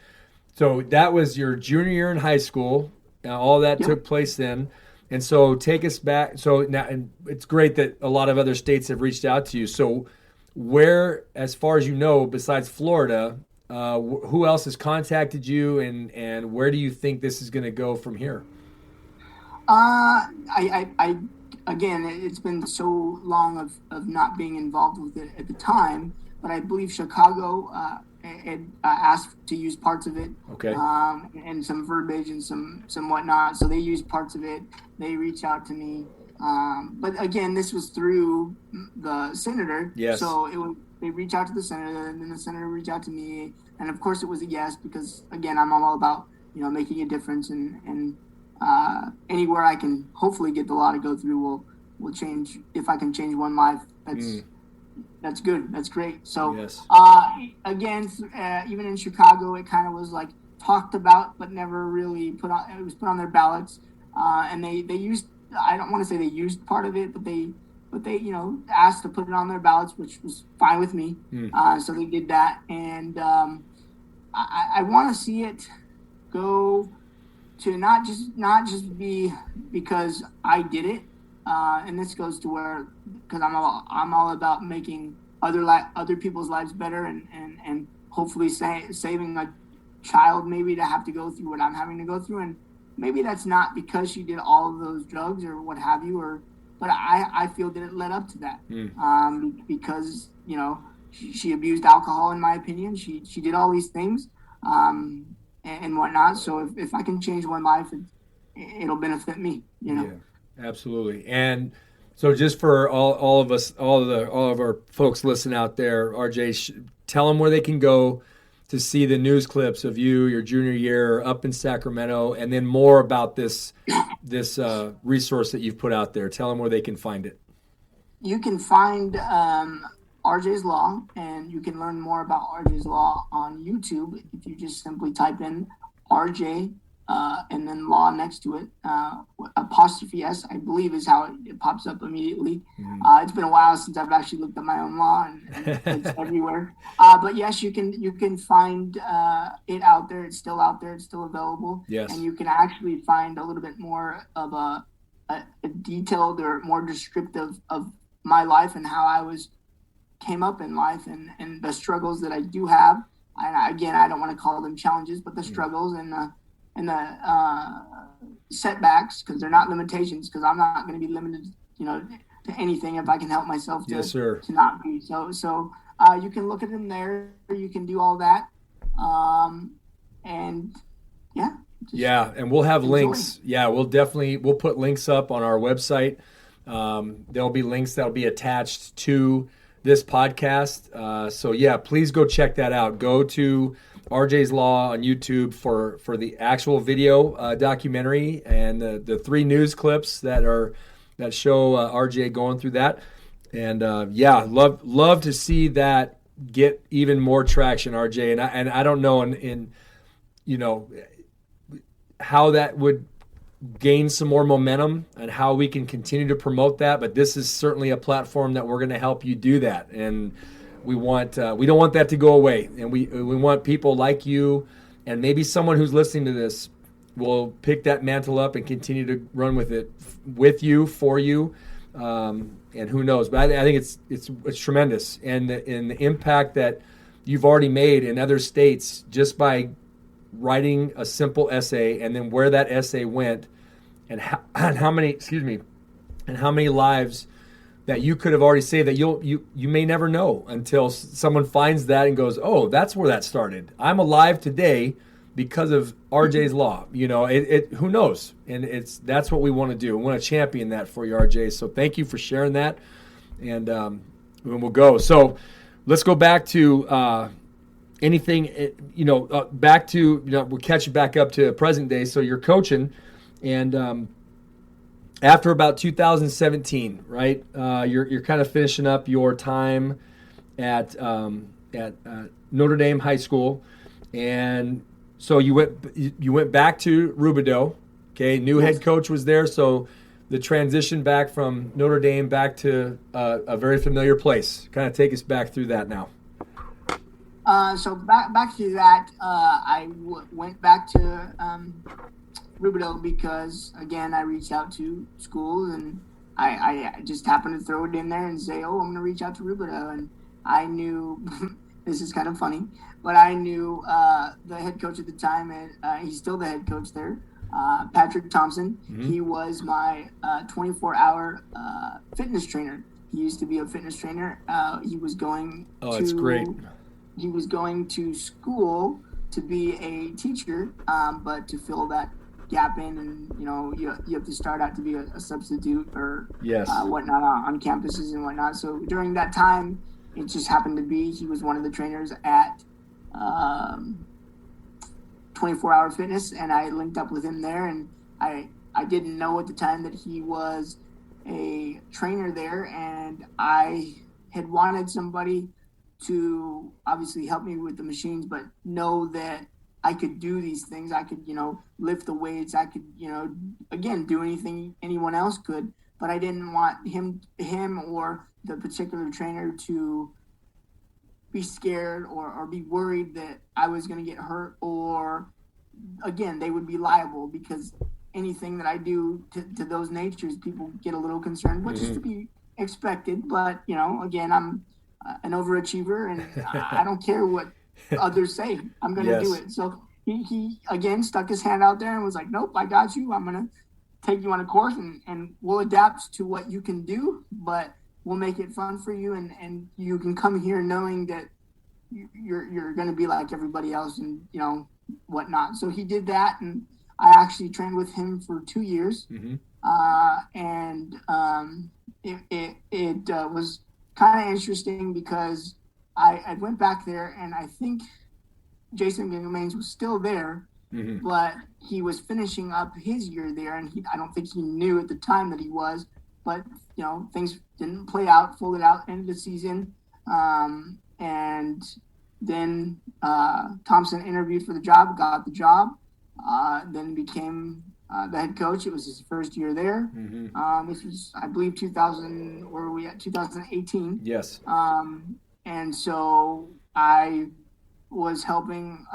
C: So that was your junior year in high school. All that took place then. And so take us back. So now, and it's great that a lot of other states have reached out to you. So where, as far as you know, besides Florida, who else has contacted you, and where do you think this is going to go from here?
D: I again, it's been so long of not being involved with it at the time, but I believe Chicago had asked to use parts of it.
C: Okay.
D: And some verbiage and some whatnot. So they used parts of it. They reached out to me. But again, this was through the senator.
C: Yes.
D: So they reached out to the senator, and then the senator reached out to me. And of course it was a yes, because again, I'm all about, making a difference, and anywhere I can hopefully get the law to go through will change. If I can change one life, that's good. That's great. So
C: Yes.
D: Again, even in Chicago, it kind of was like talked about, but never really put on. It was put on their ballots, and they used. I don't want to say they used part of it, but they asked to put it on their ballots, which was fine with me. So they did that, and I want to see it go to not just be because I did it, and this goes to where, because I'm all about making other people's lives better, and hopefully saving a child maybe to have to go through what I'm having to go through. And maybe that's not because she did all of those drugs or what have you, but I feel that it led up to that, because she abused alcohol, in my opinion. She did all these things, and whatnot. So if I can change one life, it'll benefit me.
C: Yeah, absolutely. And so just for all of us, all of our folks listening out there, RJ, tell them where they can go to see the news clips of you, your junior year up in Sacramento, and then more about this resource that you've put out there. Tell them where they can find it.
D: You can find RJ's Law, and you can learn more about RJ's Law on YouTube if you just simply type in RJ and then Law next to it. Apostrophe S, I believe, is how it pops up immediately. It's been a while since I've actually looked at my own law, and it's everywhere. But yes, you can find it out there. It's still out there. It's still available.
C: Yes.
D: And you can actually find a little bit more of a detailed or more descriptive of my life and how I came up in life and the struggles that I do have. And again, I don't want to call them challenges, but the struggles and the setbacks, because they're not limitations, because I'm not going to be limited, to anything if I can help myself to,
C: yes, sir.
D: to not be. So you can look at them there. You can do all that. And yeah.
C: Yeah. And we'll have links. Yeah, we'll put links up on our website. There'll be links that'll be attached to this podcast. So yeah, please go check that out. Go to RJ's Law on YouTube for the actual video documentary and the 3 news clips that show RJ going through that. And love to see that get even more traction, RJ. And I don't know in how that would gain some more momentum and how we can continue to promote that, but this is certainly a platform that we're going to help you do that. And we don't want that to go away, and we want people like you, and maybe someone who's listening to this will pick that mantle up and continue to run with it with you, for you, and who knows. But I think it's tremendous, and the impact that you've already made in other states just by writing a simple essay, and then where that essay went, and how many lives that you could have already saved that you may never know until someone finds that and goes, oh, that's where that started. I'm alive today because of RJ's Law. Who knows? And that's what we want to do. We want to champion that for you, RJ. So thank you for sharing that. And we'll go. So let's go back to we'll catch you back up to present day. So you're coaching, and after about 2017, right? You're kind of finishing up your time at Notre Dame High School, and so you went back to Rubidoux. Okay, new head coach was there, so the transition back from Notre Dame back to a very familiar place. Kind of take us back through that now.
D: So back to that, I went back to Rubidoux because, again, I reached out to schools, and I just happened to throw it in there and say, oh, I'm going to reach out to Rubidoux. And I knew, this is kind of funny, but I knew the head coach at the time, and he's still the head coach there, Patrick Thompson. Mm-hmm. He was my 24-hour fitness trainer. He used to be a fitness trainer. He was going
C: that's great.
D: He was going to school to be a teacher, but to fill that gap in, and you have to start out to be a substitute or whatnot on campuses and whatnot. So during that time, it just happened to be he was one of the trainers at 24-Hour Fitness, and I linked up with him there. And I didn't know at the time that he was a trainer there, and I had wanted somebody to obviously help me with the machines, but know that I could do these things. I could, lift the weights. I could, again, do anything anyone else could, but I didn't want him or the particular trainer to be scared or be worried that I was going to get hurt, or again, they would be liable, because anything that I do to those natures, people get a little concerned, which is to be expected. But, again, I'm an overachiever, and I don't care what others say. I'm going to do it. So he again stuck his hand out there and was like, nope, I got you. I'm going to take you on a course, and we'll adapt to what you can do, but we'll make it fun for you, and you can come here knowing that you're going to be like everybody else, and whatnot. So he did that, and I actually trained with him for 2 years. Mm-hmm. It was kind of interesting because I went back there, and I think Jason Gamains was still there, but he was finishing up his year there, and I don't think he knew at the time that he was. But things didn't play out, folded out, end of the season, and then Thompson interviewed for the job, got the job, then became the head coach. It was his first year there. This was, I believe, 2000. Where were we at? 2018.
C: Yes.
D: And so I was helping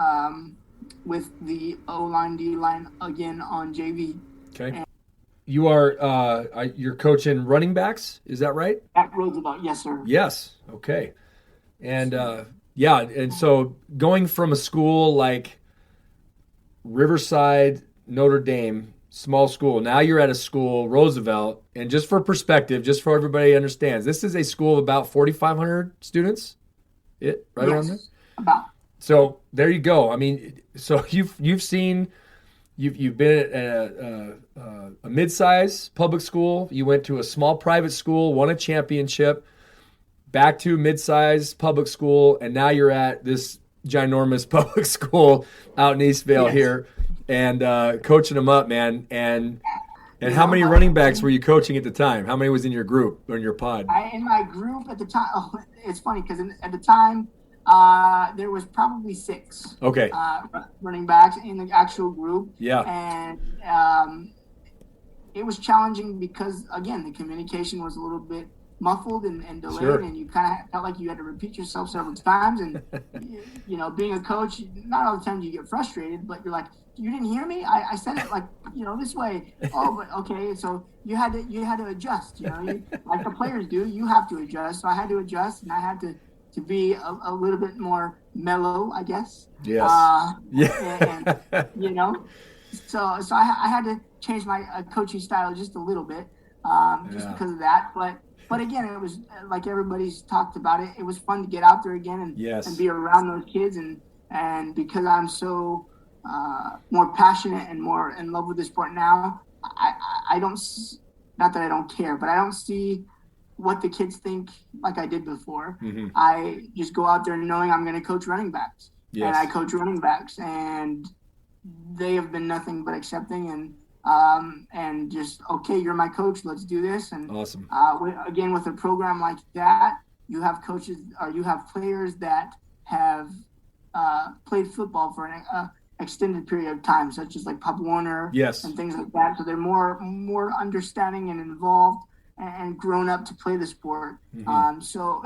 D: with the O-line, D-line again on JV.
C: Okay. You you're coaching running backs, is that right?
D: At Roosevelt, yes, sir.
C: Yes. Okay. And and so going from a school like Riverside, Notre Dame, small school, now you're at a school, Roosevelt, and just for perspective, just so everybody understands, this is a school of about 4,500 students. Around there?
D: About.
C: So there you go. I mean, so you've seen. You've been at a mid-size public school. You went to a small private school, won a championship, back to mid-size public school, and now you're at this ginormous public school out in Eastvale here, and coaching them up, man. And how many running backs were you coaching at the time? How many was in your group or in your pod?
D: In my group at the time, it's funny because at the time, there was probably 6 running backs in the actual group.
C: Yeah.
D: And it was challenging because, again, the communication was a little bit muffled and delayed,
C: Sure.
D: and you kind of felt like you had to repeat yourself several times. And, being a coach, not all the time do you get frustrated, but you're like, you didn't hear me? I said it like, this way. Oh, but okay. So you had to adjust, like the players do, you have to adjust. So I had to adjust, and I had to be a little bit more mellow, I guess.
C: Yes.
D: And, so I had to change my coaching style just a little bit, because of that. But again, it was like everybody's talked about it. It was fun to get out there again and be around those kids. And because I'm so more passionate and more in love with the sport now, I don't, not that I don't care, but I don't see what the kids think like I did before. I just go out there knowing I'm going to coach running backs.
C: Yes.
D: And I coach running backs, and they have been nothing but accepting and just, okay, you're my coach, let's do this. And
C: awesome.
D: Again, with a program like that, you have coaches or you have players that have played football for an extended period of time, such as like Pop Warner and things like that. So they're more understanding and involved and grown up to play the sport. So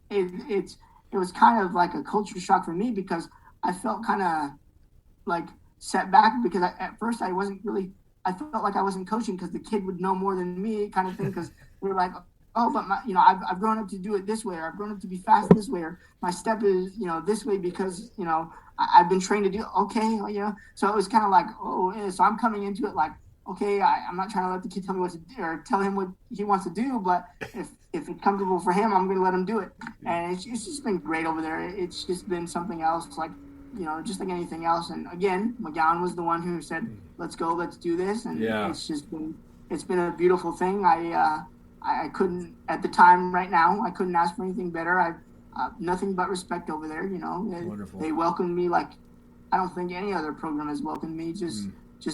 D: it was kind of like a culture shock for me, because I felt kind of like set back, because at first I felt like I wasn't coaching because the kid would know more than me, kind of thing, because we were like, oh, but I've grown up to do it this way, or I've grown up to be fast this way, or my step is, this way because, I've been trained to do, okay, so it was kind of like, so I'm coming into it like, okay, I'm not trying to let the kid tell me what to do or tell him what he wants to do, but if it's comfortable for him, I'm going to let him do it. And it's just been great over there. It's just been something else, like, just like anything else. And again, McGowan was the one who said, let's go, let's do this. And it's been a beautiful thing. I couldn't, at the time right now, I couldn't ask for anything better. I've nothing but respect over there.
C: Wonderful.
D: They welcomed me like I don't think any other program has welcomed me, just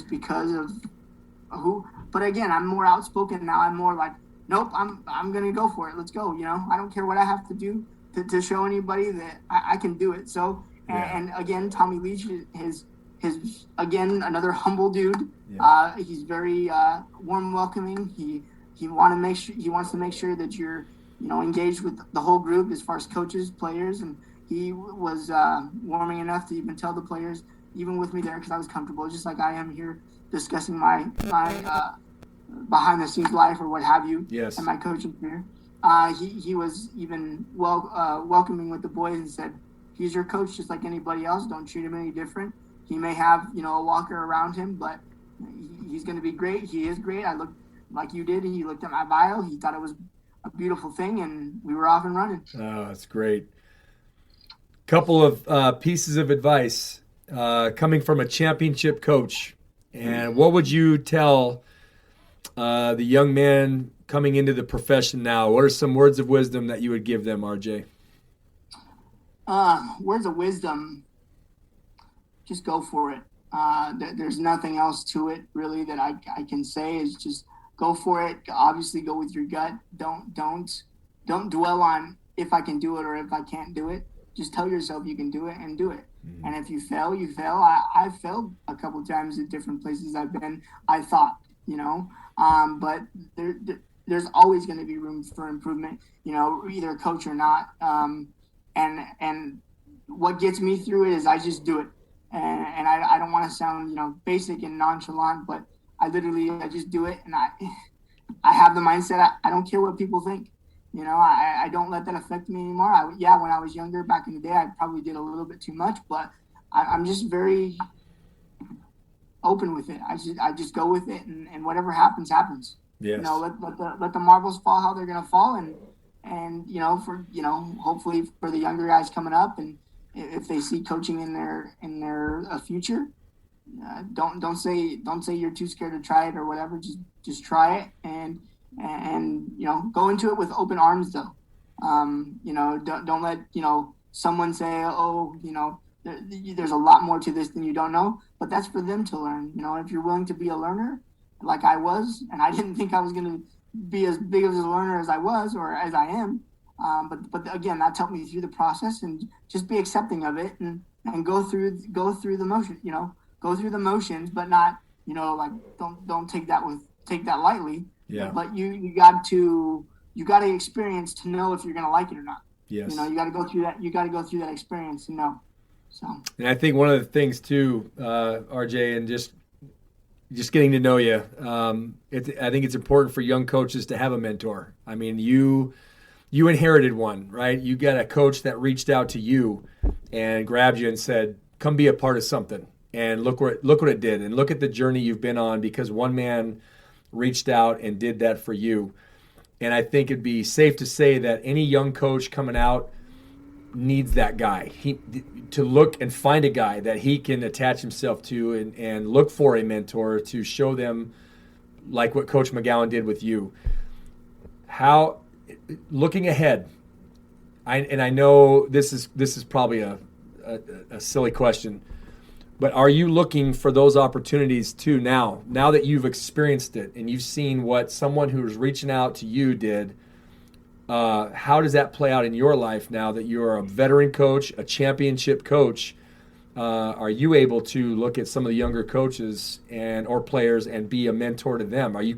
D: because of but again, I'm more outspoken now. I'm more like, nope, I'm gonna go for it. Let's go. I don't care what I have to do to show anybody that I can do it. So and again, Tommy Leach, his again, another humble dude. He's very warm, welcoming. He wants to make sure that you're engaged with the whole group as far as coaches, players, and he was warming enough to even tell the players, even with me there, because I was comfortable, just like I am here discussing my behind the scenes life or what have you, and my coaching career. He was even welcoming with the boys and said, he's your coach just like anybody else. Don't treat him any different. He may have a walker around him, but he's going to be great. He is great. I looked like you did. He looked at my bio. He thought it was a beautiful thing, and we were off and running.
C: Oh, that's great. Couple of pieces of advice coming from a championship coach. And what would you tell the young man coming into the profession now? What are some words of wisdom that you would give them, RJ?
D: Words of wisdom, just go for it. There's nothing else to it really that I can say, is just go for it. Obviously go with your gut. Don't dwell on if I can do it or if I can't do it. Just tell yourself you can do it and do it. Mm-hmm. And if you fail, you fail. I've failed a couple of times at different places I've been, I thought, but there's always going to be room for improvement, either a coach or not. And what gets me through it is I just do it. And I don't want to sound, basic and nonchalant, but I just do it. And I have the mindset, I don't care what people think. I don't let that affect me anymore. When I was younger, back in the day, I probably did a little bit too much, but I'm just very open with it. I just go with it, and whatever happens, happens.
C: Yes.
D: Let the marbles fall how they're gonna fall, and hopefully for the younger guys coming up, and if they see coaching in their future, don't say you're too scared to try it or whatever. Just try it and go into it with open arms though. Don't let someone say, there's a lot more to this than you don't know, but that's for them to learn. If you're willing to be a learner like I was, and I didn't think I was going to be as big of a learner as I was or as I am, but again, that's helped me through the process, and just be accepting of it and go through the motion, go through the motions, but not, don't take that lightly.
C: Yeah.
D: But you got to experience to know if you're going to like it or not.
C: Yes.
D: You got to go through that. You got to go through that experience to know. So.
C: And I think one of the things too, RJ, and just getting to know you, I think it's important for young coaches to have a mentor. I mean, you inherited one, right? You got a coach that reached out to you and grabbed you and said, "Come be a part of something." And look what it did, and look at the journey you've been on because one man reached out and did that for you. And I think it'd be safe to say that any young coach coming out needs that guy. To look and find a guy that he can attach himself to and look for a mentor to show them, like what Coach McGowan did with you. How, looking ahead, I know this is probably a silly question, but are you looking for those opportunities too now that you've experienced it and you've seen what someone who's reaching out to you did? How does that play out in your life now that you're a veteran coach, a championship coach? Are you able to look at some of the younger coaches or players and be a mentor to them? Are you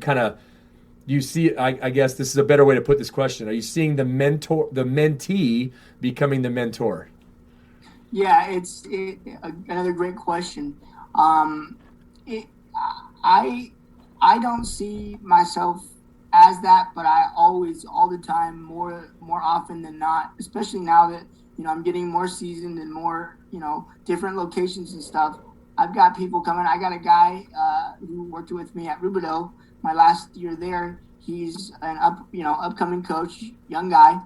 C: you see, I guess this is a better way to put this question. Are you seeing the mentee becoming the mentor?
D: Yeah, it's another great question. I don't see myself as that, but I always, all the time, more often than not, especially now that I'm getting more seasoned and more different locations and stuff. I've got people coming. I got a guy who worked with me at Rubidoux my last year there. He's an upcoming coach, young guy,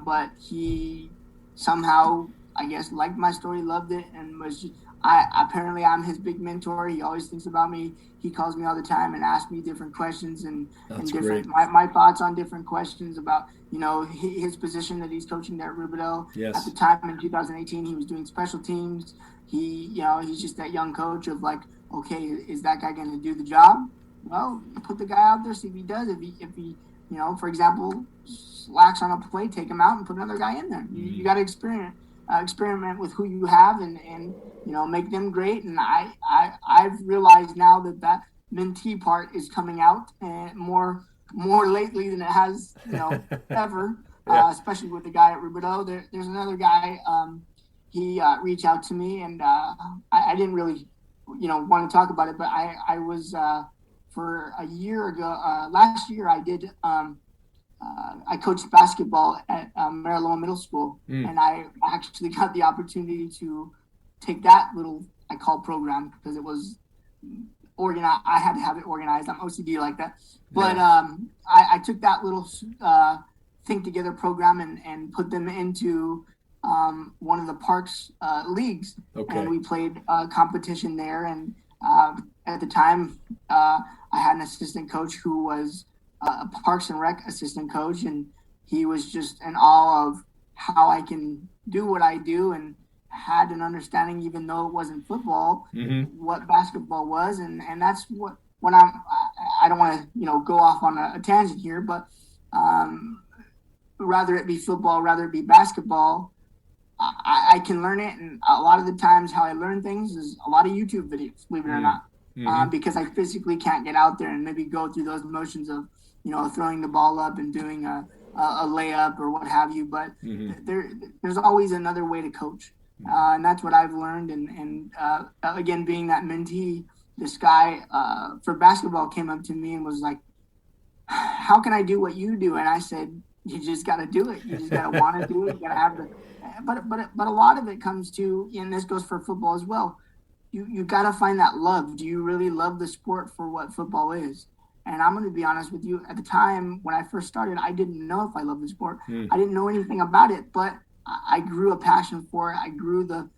D: but he somehow, I guess, liked my story, loved it, and apparently I'm his big mentor. He always thinks about me. He calls me all the time and asks me different questions and different my thoughts on different questions about his position that he's coaching there at Rubidoux.
C: Yes.
D: At the time in 2018, he was doing special teams. He's just that young coach of like, okay, is that guy going to do the job? Well, put the guy out there, see if he does. If he for example, slacks on a play, take him out and put another guy in there. You got to experiment with who you have and make them great. And I've realized now that mentee part is coming out and more lately than it has ever.
C: Yeah.
D: Especially with the guy at Rubidoux. There's another guy. He reached out to me, and I didn't really want to talk about it, but I was for a year ago. Last year I did. I coached basketball at Marilyn Middle School, and I actually got the opportunity to take that little, I call program because it was organized. I had to have it organized. I'm OCD like that. But I took that little think together program and put them into one of the parks leagues. Okay. And we played competition there. And at the time, I had an assistant coach who was a Parks and Rec assistant coach, and he was just in awe of how I can do what I do, and had an understanding, even though it wasn't football, what basketball was. And that's what when I don't want to, go off on a tangent here, but rather it be football, rather it be basketball, I can learn it. And a lot of the times how I learn things is a lot of YouTube videos, believe it or not, because I physically can't get out there and maybe go through those motions of, throwing the ball up and doing a layup or what have you. But there's always another way to coach. And that's what I've learned. And again, being that mentee, this guy for basketball came up to me and was like, how can I do what you do? And I said, you just got to do it. You just got to want to do it. You got to have the, but a lot of it comes to, and this goes for football as well. You got to find that love. Do you really love the sport for what football is? And I'm going to be honest with you. At the time when I first started, I didn't know if I loved the sport. I didn't know anything about it, but I grew a passion for it. I grew the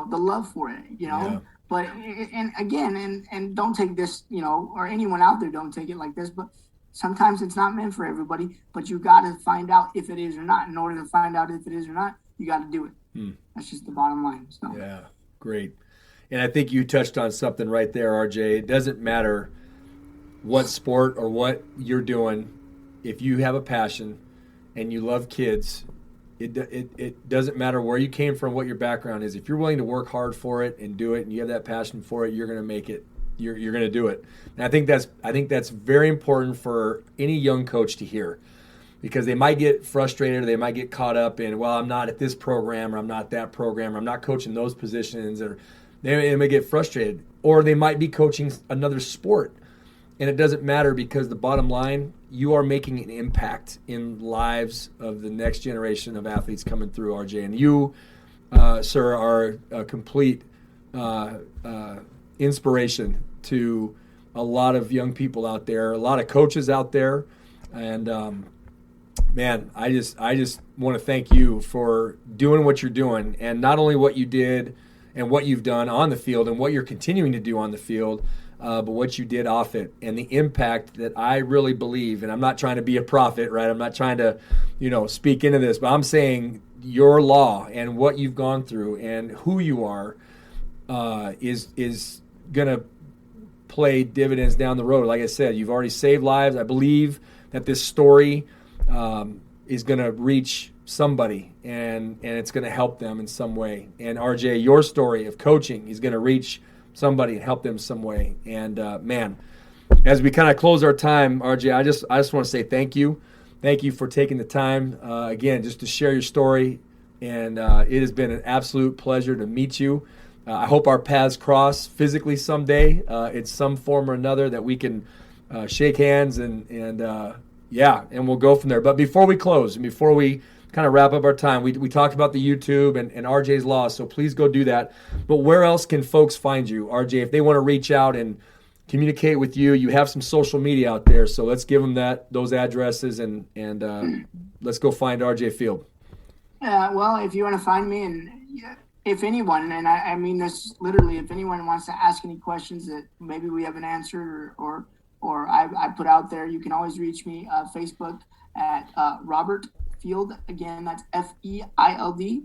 D: love for it,
C: Yeah.
D: But, and again, and don't take this, or anyone out there, don't take it like this, but sometimes it's not meant for everybody, but you got to find out if it is or not. In order to find out if it is or not, you got to do it. That's just the bottom line. So.
C: Yeah, great. And I think you touched on something right there, RJ. It doesn't matter what sport or what you're doing. If you have a passion and you love kids, it doesn't matter where you came from, what your background is. If you're willing to work hard for it and do it, and you have that passion for it, you're going to make it. You're going to do it. And I think that's very important for any young coach to hear, because they might get frustrated or they might get caught up in, well, I'm not at this program or I'm not that program or I'm not coaching those positions, or they may get frustrated, or they might be coaching another sport. And it doesn't matter, because the bottom line, you are making an impact in lives of the next generation of athletes coming through, RJ. And you, sir, are a complete inspiration to a lot of young people out there, a lot of coaches out there. And, man, I just want to thank you for doing what you're doing, and not only what you did and what you've done on the field and what you're continuing to do on the field, but what you did off it, and the impact that I really believe. And I'm not trying to be a prophet, right? I'm not trying to, speak into this, but I'm saying your law and what you've gone through and who you are is going to play dividends down the road. Like I said, you've already saved lives. I believe that this story is going to reach somebody, and it's going to help them in some way. And RJ, your story of coaching is going to reach somebody and help them some way. And man, as we kind of close our time, RJ, I just want to say thank you. Thank you for taking the time again just to share your story. And it has been an absolute pleasure to meet you. I hope our paths cross physically someday in some form or another, that we can shake hands and we'll go from there. But before we close and before we kind of wrap up our time, we talked about the YouTube and RJ's Law, so please go do that. But where else can folks find you, RJ, if they want to reach out and communicate with you? You have some social media out there, so let's give them those addresses and let's go find RJ Feild.
D: Well, if you want to find me, and if anyone, and I mean this literally, if anyone wants to ask any questions that maybe we haven't answered or I put out there, you can always reach me Facebook at Robert Feild. Again, that's Feild.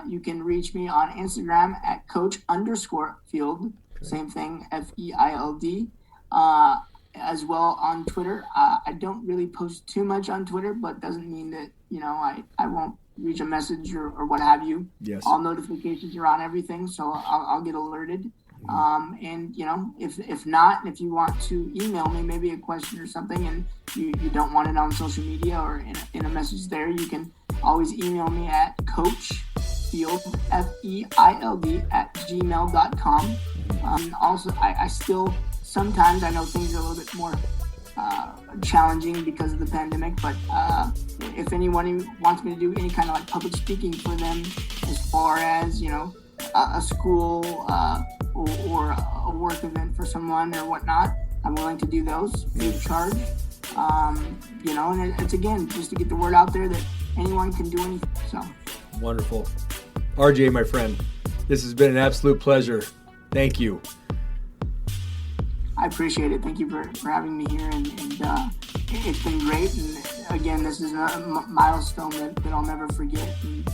D: You can reach me on Instagram at Coach_Feild. Same thing, Feild. As well on Twitter. I don't really post too much on Twitter, but doesn't mean that I won't reach a message or what have you.
C: Yes.
D: All notifications are on everything, so I'll get alerted. And if not, if you want to email me maybe a question or something, and you don't want it on social media or in a message there, you can always email me at coachfeild, Feild @gmail.com. Also, I still sometimes, I know things are a little bit more challenging because of the pandemic, but if anyone wants me to do any kind of like public speaking for them, as far as a school or a work event for someone or whatnot, I'm willing to do those free of charge. And it's again just to get the word out there that anyone can do anything. So
C: wonderful. RJ, my friend, this has been an absolute pleasure. Thank you.
D: I appreciate it. Thank you for having me here, and it's been great. And again, this is a milestone that I'll never forget. And